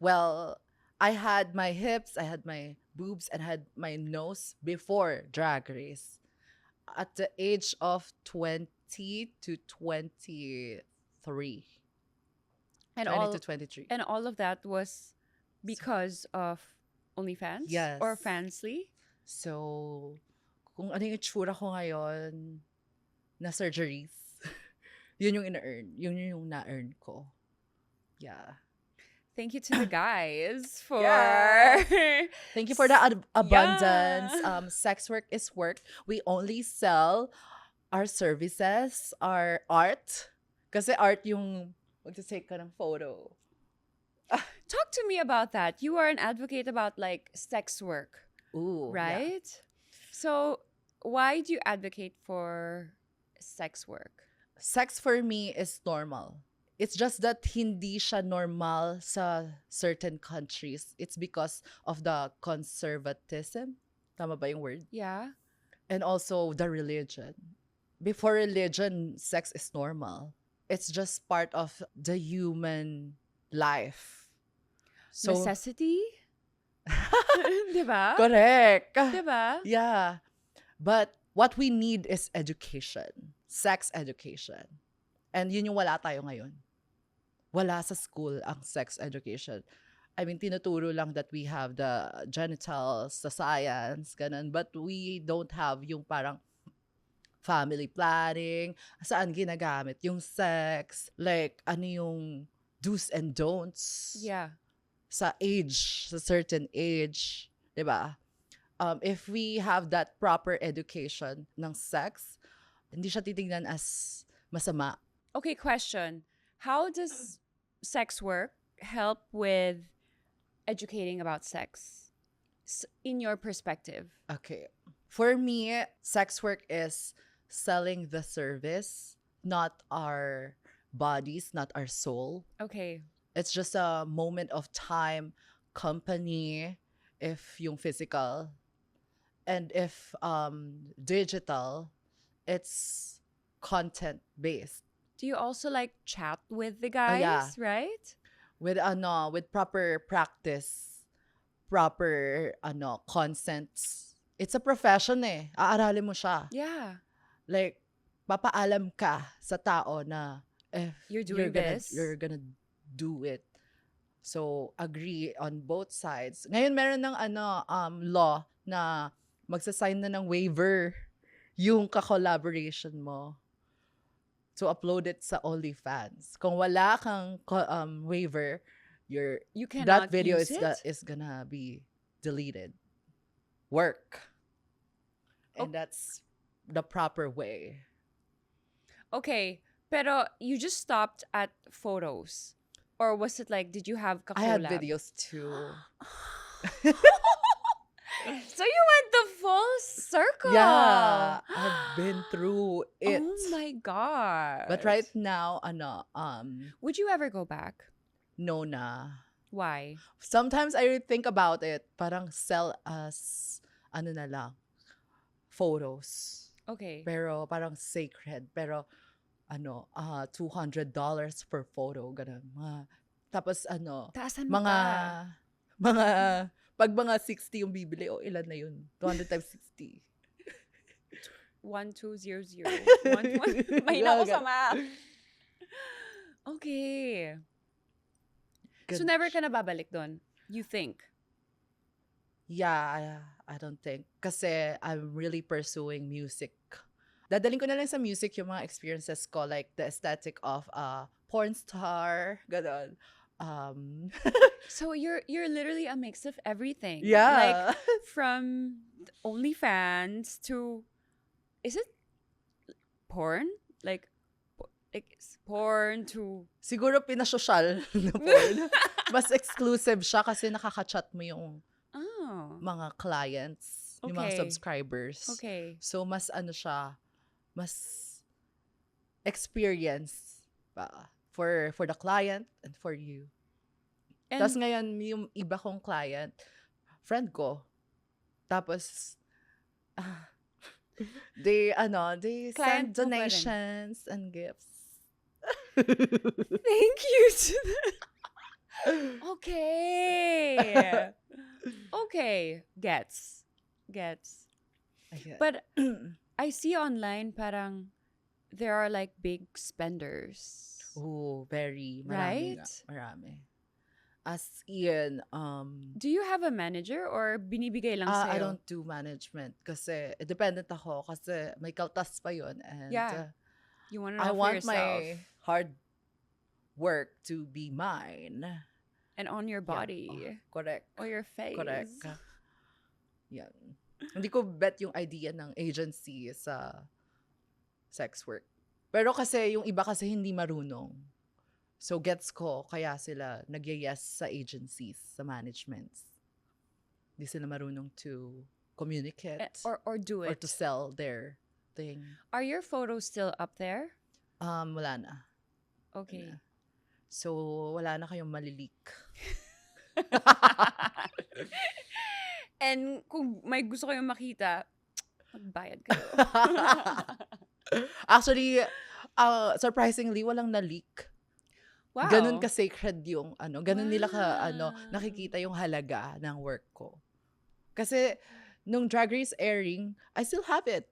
Well, I had my hips, I had my boobs, and I had my nose before Drag Race. At the age of 20 to 23. And 20 all to 23. and all of that was because of OnlyFans? Yes. Or Fansly? So, kung ano yung itsura ko ngayon na surgeries, yun yung ina-earn. Yun yung na-earn ko. Yeah. Thank you to the guys for Yeah. Thank you for the abundance. Yeah. Sex work is work. We only sell our services, our art. Kasi art yung mag-take ka ng photo. Talk to me about that. You are an advocate about like sex work, Ooh. yeah. right? So, why do you advocate for sex work? Sex for me is normal. It's just that hindi siya normal sa certain countries. It's because of the conservatism. Tama ba yung word? Yeah. And also the religion. Before religion, sex is normal. It's just part of the human life. So, Necessity? Diba? correct. Diba? Yeah. But what we need is education. Sex education. And yun yung wala tayo ngayon. Wala sa school ang sex education. I mean, tinuturo lang that we have the genitals, the science, ganun. But we don't have yung parang family planning, saan ginagamit yung sex, like ano yung do's and don'ts Yeah. sa age, sa certain age, 'di ba? If we have that proper education ng sex, hindi siya titignan as masama. Okay, question. How does sex work help with educating about sex in your perspective? Okay. For me, sex work is selling the service, not our bodies, not our soul. Okay. It's just a moment of time, company, if yung physical. And if digital, it's content-based. Do you also like chat with the Oh, guys, yeah. right? With proper practice, proper consents. It's a profession eh. Aaralin mo siya. Yeah. Like, papaalam ka sa tao na if You're doing this. you're gonna do it. So, agree on both sides. Ngayon, meron ng law na magsasign na ng waiver yung ka-collaboration mo to upload it sa OnlyFans. Kung wala kang waiver, You that cannot video use it? is gonna be deleted. Work. And that's the proper way. Okay, pero you just stopped at photos. Or was it like, did you have I had ka-collab? videos too. So you went the full circle. Yeah, I've been through it. Oh my god. But right now, Would you ever go back? no na. Why? Sometimes I think about it, parang sell as, na lang, photos. Okay. Pero parang sacred. Pero $200 per photo. Ganun. Tapos Taasan mo mga, pa. mga, pag mga 60 yung bibili, ilan na yun? 200 times 60. 1200. Mahina ako sa Ganun. math. Okay. So Good. never ka na babalik doon? You think? Yeah, I don't think. Kasi I'm really pursuing music. Dadaling ko na lang sa music yung mga experiences ko, like the aesthetic of a porn star, ganon. So you're literally a mix of everything. Yeah. Like from OnlyFans to, is it porn? Like porn to Siguro pinasosyal na porn. Mas exclusive siya kasi nakaka-chat mo yung mga clients, yung mga Okay. subscribers. Okay. So mas siya, mas experience pa for the client and for you. And Tapos ngayon, yung iba kong client, friend ko. Tapos, they Client send mo pa rin. donations and gifts. thank you to Okay. Okay. Gets. Ayan. But I see online parang there are like big spenders. Oh, very. Marami nga. Right? Marami. As in, Do you have a manager or binibigay lang sa'yo? I don't do management kasi dependent ako kasi may kaltas pa yun. And Yeah. You want to I know for want yourself. my hard work to be mine. And on your Yeah. body. Correct. Or your face. Correct. Yan. Hindi ko bet yung idea ng agency sa sex work. Pero kasi yung iba kasi hindi marunong. So gets ko, kaya sila nag-yes sa agencies, sa managements. Hindi sila marunong to communicate Or do or it. to sell their thing. Are your photos still up there? Wala na. Okay. Wala. So, wala na kayong malilik. And kung may gusto kayong makita, magbayad kayo. Actually, surprisingly, walang na-leak. Wow. Ganun ka-sacred yung ganun nila Wow. nakikita yung halaga ng work ko. Kasi, nung Drag Race airing, I still have it.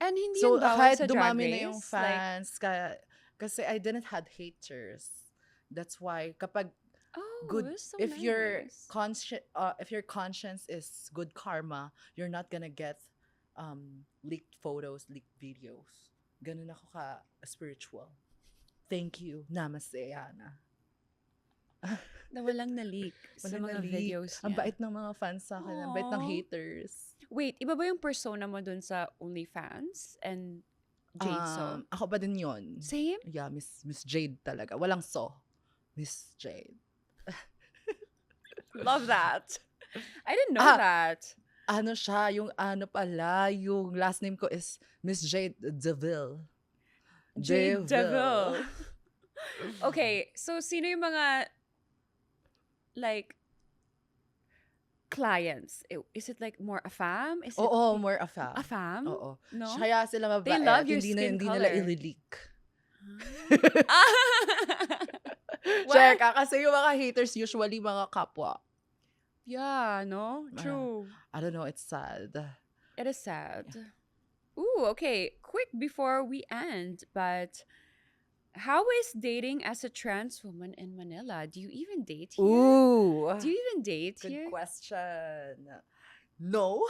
And hindi So, yan bawal kahit sa Drag dumami Race. na yung fans, kasi I didn't had haters. That's why, kapag good, that's so if your nice. if your conscience is good karma, you're not gonna get leaked photos, leaked videos. Ganun ako ka-spiritual. Thank you. Namaste, Ana. Na walang na-leak sa Walang mga na-leak. videos niya. Ang bait ng mga fans sa akin. Ang bait ng Aw. haters. Wait, iba ba yung persona mo dun sa OnlyFans and Jade So? Ako pa din yun. Same? Yeah, Miss Jade talaga. Walang so. Miss Jade. Love that. I didn't know Ah. that. Ano siya, yung yung last name ko is Miss Jade DeVille. Jade Devil. Okay, so sino yung mga like clients? Is it like more a fam? Is it Oo, more a fam. a fam? Oo. No? Kaya sila mabait. They love your hindi skin nila color. i-leak. What? Check, kasi yung mga haters usually mga kapwa. Yeah, no? True. I don't know, it's sad. It is sad. Ooh, okay. Quick before we end, but how is dating as a trans woman in Manila? Do you even date here? Ooh. Do you even date Good here? question. No.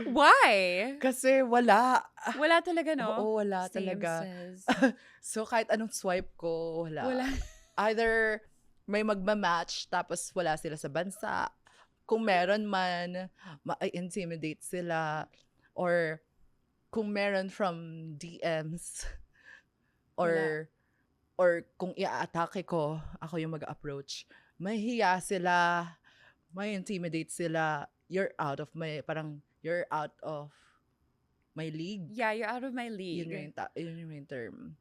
Why? Kasi wala. Wala talaga, no? Oo, wala Same talaga. says. So, kahit anong swipe ko, wala. Wala. Either may magmamatch, tapos wala sila sa bansa. Kung meron man, ma-intimidate sila. Or, kung meron from DMs. Or kung i-atake ko, ako yung mag-approach. Mahihiya sila. May intimidate sila. You're out of my league. Yeah, you're out of my league. Yun yung term.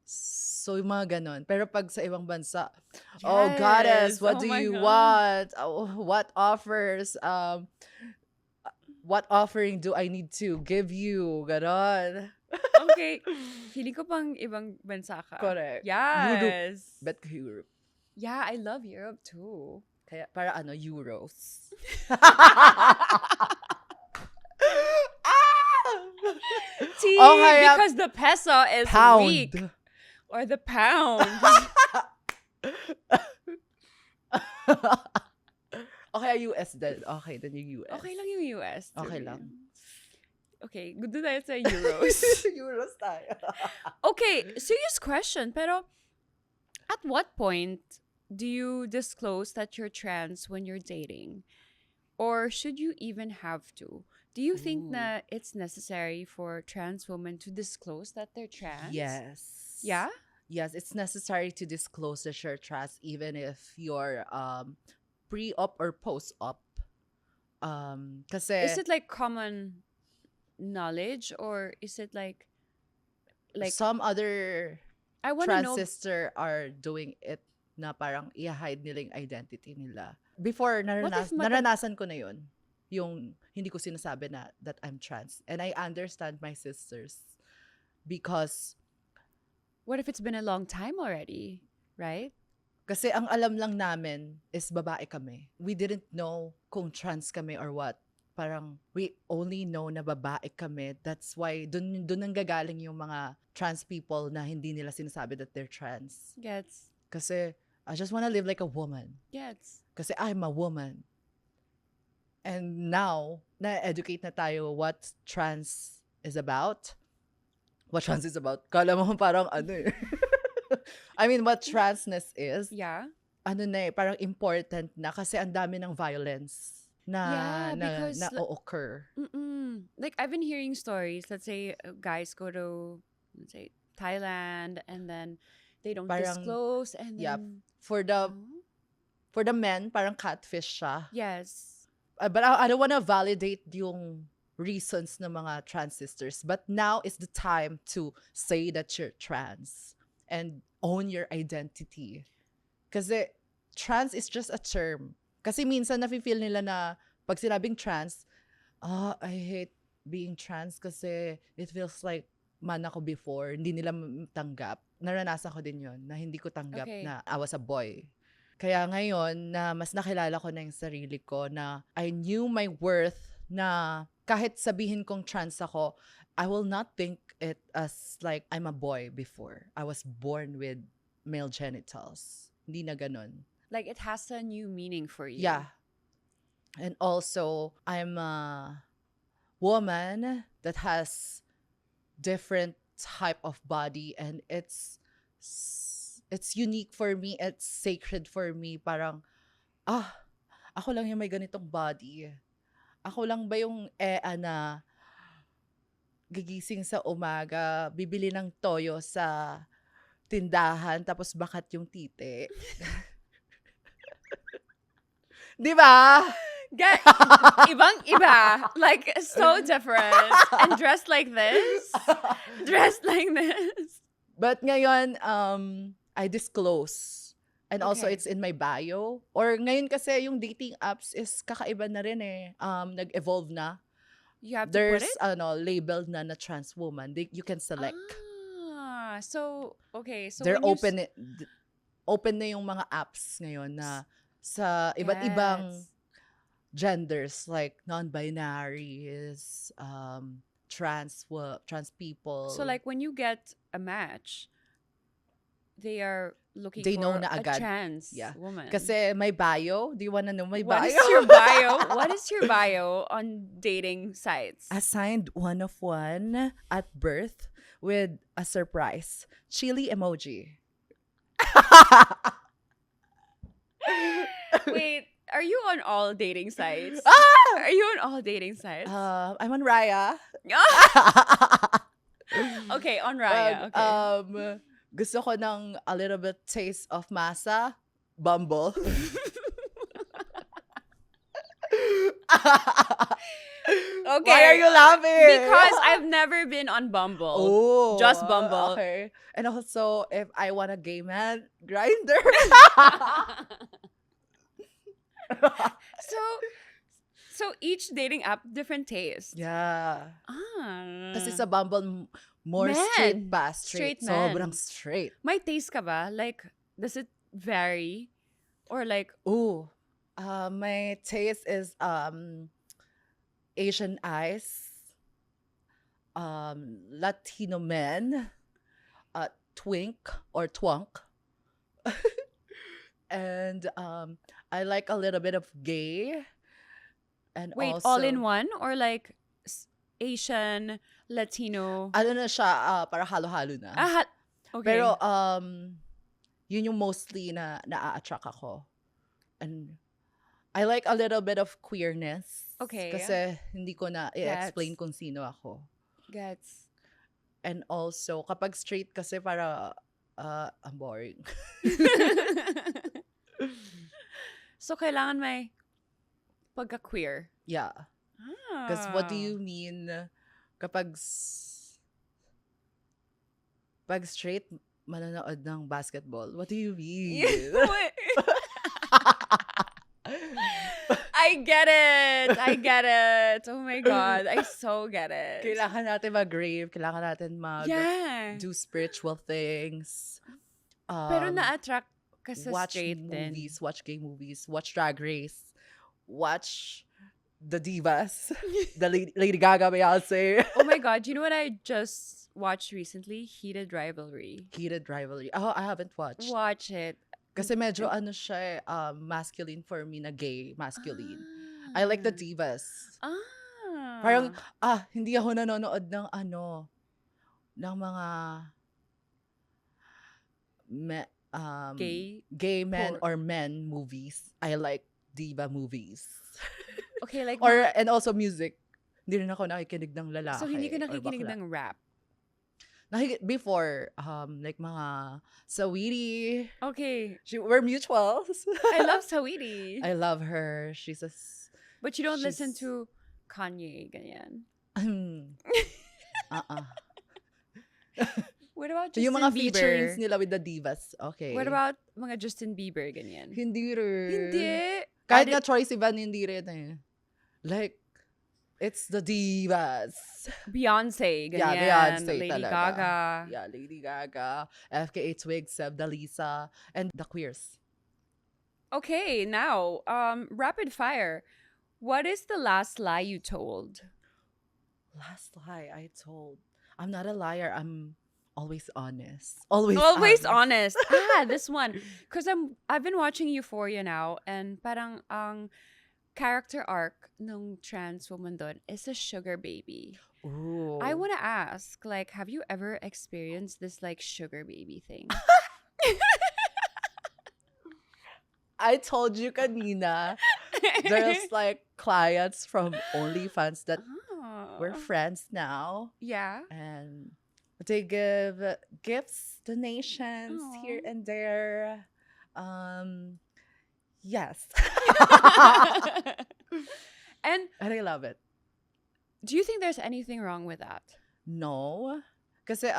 So, yung mga ganon. Pero pag sa ibang bansa, oh, goddess, Yes. what Oh do my you God. want? Oh, what offers? What offering do I need to give you? Ganon. Okay. Feeling ko pang ibang bansa ka. Correct. Yes. Bet ko Europe. Yeah, I love Europe too. Kaya, para euros. See, Okay, because the peso is pound. weak. Or the pound. Okay, US then. Okay, then yung US. Okay lang yung US. to Okay me. lang. Okay, good tayo sa euros. Euros tayo. Okay, serious question. Pero, at what point do you disclose that you're trans when you're dating? Or should you even have to? Do you think Ooh. that it's necessary for trans women to disclose that they're trans? Yes. Yeah? Yes, it's necessary to disclose that you're trans even if you're pre-op or post-op. Kasi Is it like common knowledge or is it like some other I want to trans know sister are doing it na parang i-hide nila yung identity nila. Before, if naranasan ko na yun. Yung hindi ko sinasabi na that I'm trans. And I understand my sisters because what if it's been a long time already, right? kasi ang alam lang namin is babae kami. We didn't know kung trans kami or what. Parang we only know na babae kami. That's why dun nanggagaling yung mga trans people na hindi nila sinasabi that they're trans. Gets. Kasi I just wanna live like a woman. Gets. Kasi I'm a woman. And now, na-educate na tayo what trans is about. What trans is about. Kala mo parang ano eh. I mean, what transness is. Yeah. Ano na eh, parang important na kasi ang dami ng violence Yeah, because na occur. Like I've been hearing stories. Let's say guys go to, let's say, Thailand and then they don't Parang, disclose and then yep. For the men, parang catfish siya. yes. But I don't want to validate yung reasons ng mga trans sisters. But now is the time to say that you're trans and own your identity. Kasi trans is just a term. Kasi minsan nafe-feel nila na pag sinabing trans, I hate being trans kasi it feels like man ako before. Hindi nila tanggap. Naranasan ko din yun na hindi ko tanggap Okay. na I was a boy. Kaya ngayon na mas nakilala ko na yung sarili ko na I knew my worth na kahit sabihin kong trans ako, I will not think it as like I'm a boy before. I was born with male genitals. Hindi na ganun. Like it has a new meaning for you. Yeah. And also, I'm a woman that has different type of body and it's unique for me. It's sacred for me. Parang, ako lang yung may ganitong body. Ako lang ba yung na gigising sa umaga, bibili ng toyo sa tindahan, tapos bakat yung tite. Di ba? Ibang-iba. Like, so different. And dressed like this. Dressed like this. But ngayon, I disclose. And also, Okay. it's in my bio. Or ngayon kasi, yung dating apps is kakaiba na rin eh. Nag-evolve na. You have to There's, put it? labeled na trans woman. You can select. So, okay. So They're when you open, open na yung mga apps ngayon na sa iba't ibang Yes. genders like non-binary is trans people. So like when you get a match, they are looking They for know na a agad. trans Yeah. woman. Kasi may bio. Do you wanna know my What bio? is your bio? What is your bio on dating sites? Assigned 1 of 1 at birth with a surprise. Chili emoji. Wait, are you on all dating sites? Are you on all dating sites? I'm on Raya. Okay, on Raya. Okay. Gusto ko ng a little bit taste of masa. Bumble. Okay. Why are you laughing? Because I've never been on Bumble. Oh, Just Bumble. Okay. And also, if I want a gay man, Grindr. So So each dating app, different taste. Yeah. Ah. Kasi sa Bumble, more straight Man. pa. Straight. Straight man. Sobrang straight. May taste ka ba? Like, does it vary? Or like, Ooh. My taste is Asian eyes, Latino men, twink or twunk. And I like a little bit of gay. And wait, also, all in one? Or like Asian, Latino? ano na siya, para halo-halo na. Okay. Pero yun yung mostly na naa-attract ako. And I like a little bit of queerness. Okay. Kasi hindi ko na i-explain Gets. kung sino ako. Gets. And also, kapag straight kasi para ang boring. So, kailangan may pagka-queer. Yeah. Because what do you mean kapag pag straight manonood ng basketball? What do you mean? I get it. I get it. Oh my God. I so get it. Kailangan natin mag-rave. Kailangan natin Yeah. do spiritual things. Pero na-attract ka sa Watch straight movies, watch gay movies, watch Drag Race, watch the divas, the Lady Gaga, Beyonce. Oh my God. You know what I just watched recently? Heated Rivalry. Heated Rivalry. Oh, I haven't watched. Watch it. Kasi medyo ano siya, masculine for me na gay, masculine. I like the divas. Parang, hindi ako nanonood ng ng mga gay men or men movies. I like diva movies. Okay, like And also music. Hindi rin ako nakikinig ng lalaki. so hindi ka or nakikinig bakla. ng rap. Before, like mga Saweetie. Okay. We're mutuals. I love Saweetie. I love her. She's a... But you don't listen she's- to Kanye, ganyan. What about Justin Yung mga Bieber? featurings nila with the divas. Okay. What about mga Justin Bieber, ganyan? Hindi rin. Hindi. Kahit nga Troye Sivan, hindi rin eh. Like, it's the divas. Beyonce, ganyan. Yeah, Beyonce Lady talaga. Gaga. Yeah, Lady Gaga, FKA Twigs, Seb Dalisa, and the queers. Okay, now, rapid fire. What is the last lie you told? Last lie I told. I'm not a liar. I'm always honest. Always honest. This one. Because I've been watching Euphoria now, and parang ang character arc ng trans woman doon is a sugar baby. Ooh. I want to ask, like, have you ever experienced this like sugar baby thing? I told you kanina, there's like clients from OnlyFans that we're friends now. Yeah. And they give gifts, donations here Aw. and there. Yes. And And I love it. do you think there's anything wrong with that? No. Kasi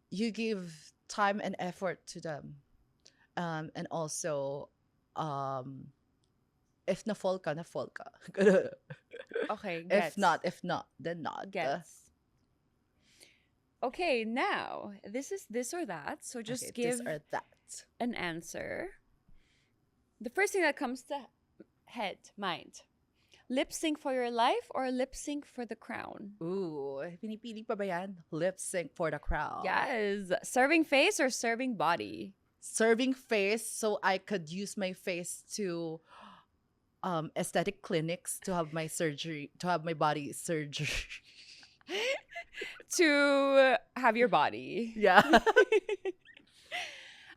you give time and effort to them. And also if na-fall ka, na-fall ka. Okay, if gets. not, then not. Gets. Okay, now this is this or that. So just Okay, give this or that. an answer. The first thing that comes to head, mind. Lip sync for your life or lip sync for the crown? Ooh, pinipili pa ba yan? Lip sync for the crowd. Yes. Serving face or serving body? Serving face so I could use my face to aesthetic clinics to have my surgery, to have my body surgery. To have your body. Yeah.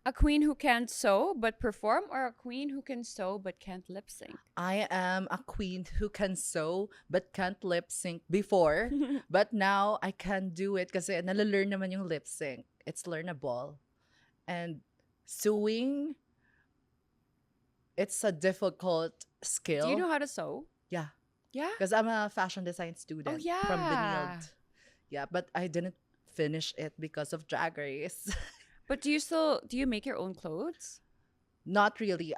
A queen who can't sew but perform, or a queen who can sew but can't lip sync? I am a queen who can sew but can't lip sync before. But now I can do it kasi nalalearn naman yung lip sync. It's learnable. And sewing, it's a difficult skill. Do you know how to sew? Yeah. Yeah. Because I'm a fashion design student from yeah. Benilde. Yeah, but I didn't finish it because of Drag Race. But do you make your own clothes? Not really.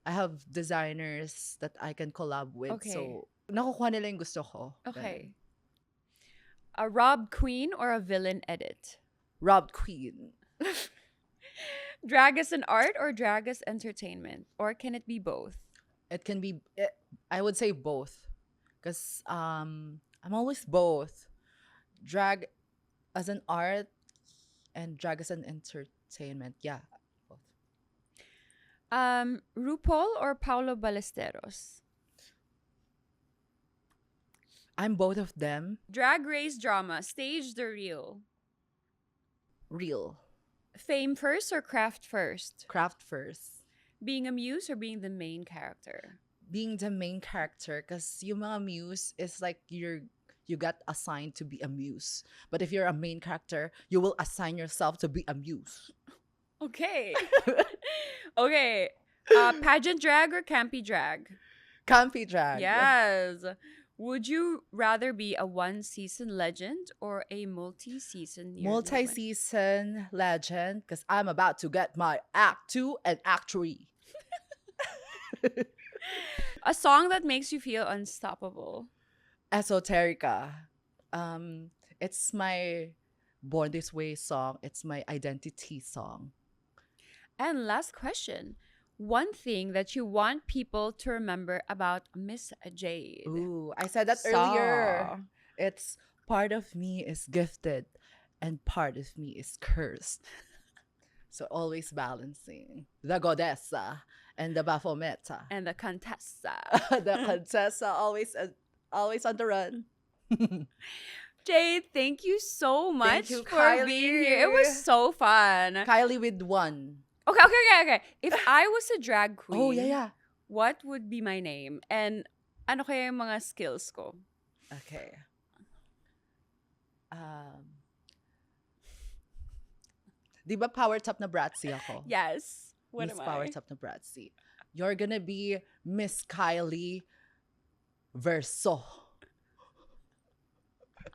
I have designers that I can collab with. Okay. So, nakukuha nila yung gusto ko. Okay. A Rob Queen or a villain edit? Robbed Queen. Drag as an art or drag as entertainment? Or can it be both? It can be, I would say both. Because I'm always both. Drag as an art and drag as an entertainment. Yeah. Both. RuPaul or Paulo Ballesteros? I'm both of them. Drag race drama, stage the real. Real. Fame first or craft first? Craft first. Being a muse or being the main character? Being the main character, because yung mga muse is like you got assigned to be a muse. But if you're a main character, you will assign yourself to be a muse. Okay. Okay. Pageant drag or campy drag? Campy drag. Yes. Would you rather be a one-season legend or a multi-season year woman? Multi-season legend, because I'm about to get my act 2 and act 3. A song that makes you feel unstoppable. Esoterica. It's my Born This Way song. It's my identity song. And last question. One thing that you want people to remember about Miss Jade. Ooh, I said that earlier. It's part of me is gifted and part of me is cursed. So always balancing the goddessa and the Baphometa. And the Contessa. The Contessa always on the run. Jade, thank you so much you, for being here. It was so fun. Kylie with one. Okay. If I was a drag queen, Oh, yeah. what would be my name? And ano kaya yung mga skills ko? Okay. Di ba power top na Bratzy ako? Yes. What Miss am Power I? Top na Bratzy. You're gonna be Miss Kylie Verso.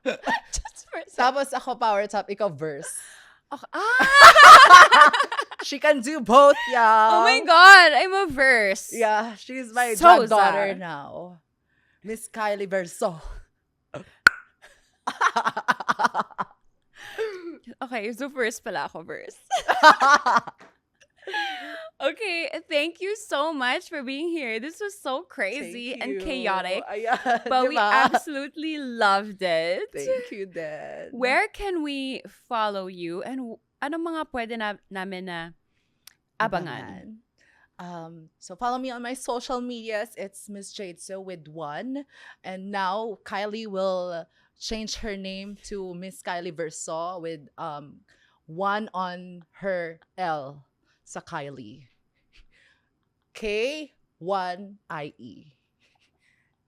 Just for a second. Tapos ako power top, ikaw verse. Okay. Ah! She can do both, yeah. Oh my God, I'm a verse. Yeah, she's my Soza. daughter now. Miss Kylie Verso. Okay, so first pala ako verse. Okay, thank you so much for being here. This was so crazy Thank and you. chaotic, Ayan, but we diba? absolutely loved it. Thank you, Dad. Where can we follow you and ano mga pwede namin na abangan? So follow me on my social medias. It's Miss Jade So with one. And now Kylie will change her name to Miss Kylie Verso with one on her L sa Kylie. K1IE.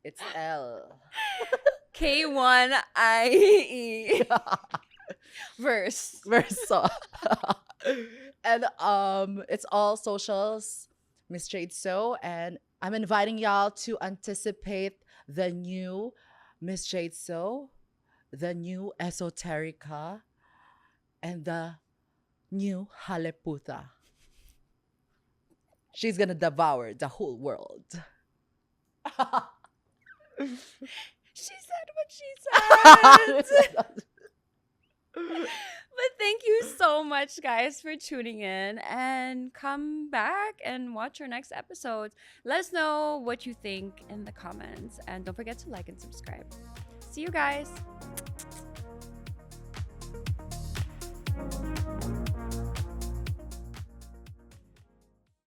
It's L. K1IE. Verse. Verso. And it's all socials, Miss Jade So, and I'm inviting y'all to anticipate the new Miss Jade So, the new Esoterica, and the new Haleputa. She's gonna devour the whole world. She said what she said. But thank you so much, guys, for tuning in. And come back and watch our next episodes. Let us know what you think in the comments. And don't forget to like and subscribe. See you guys.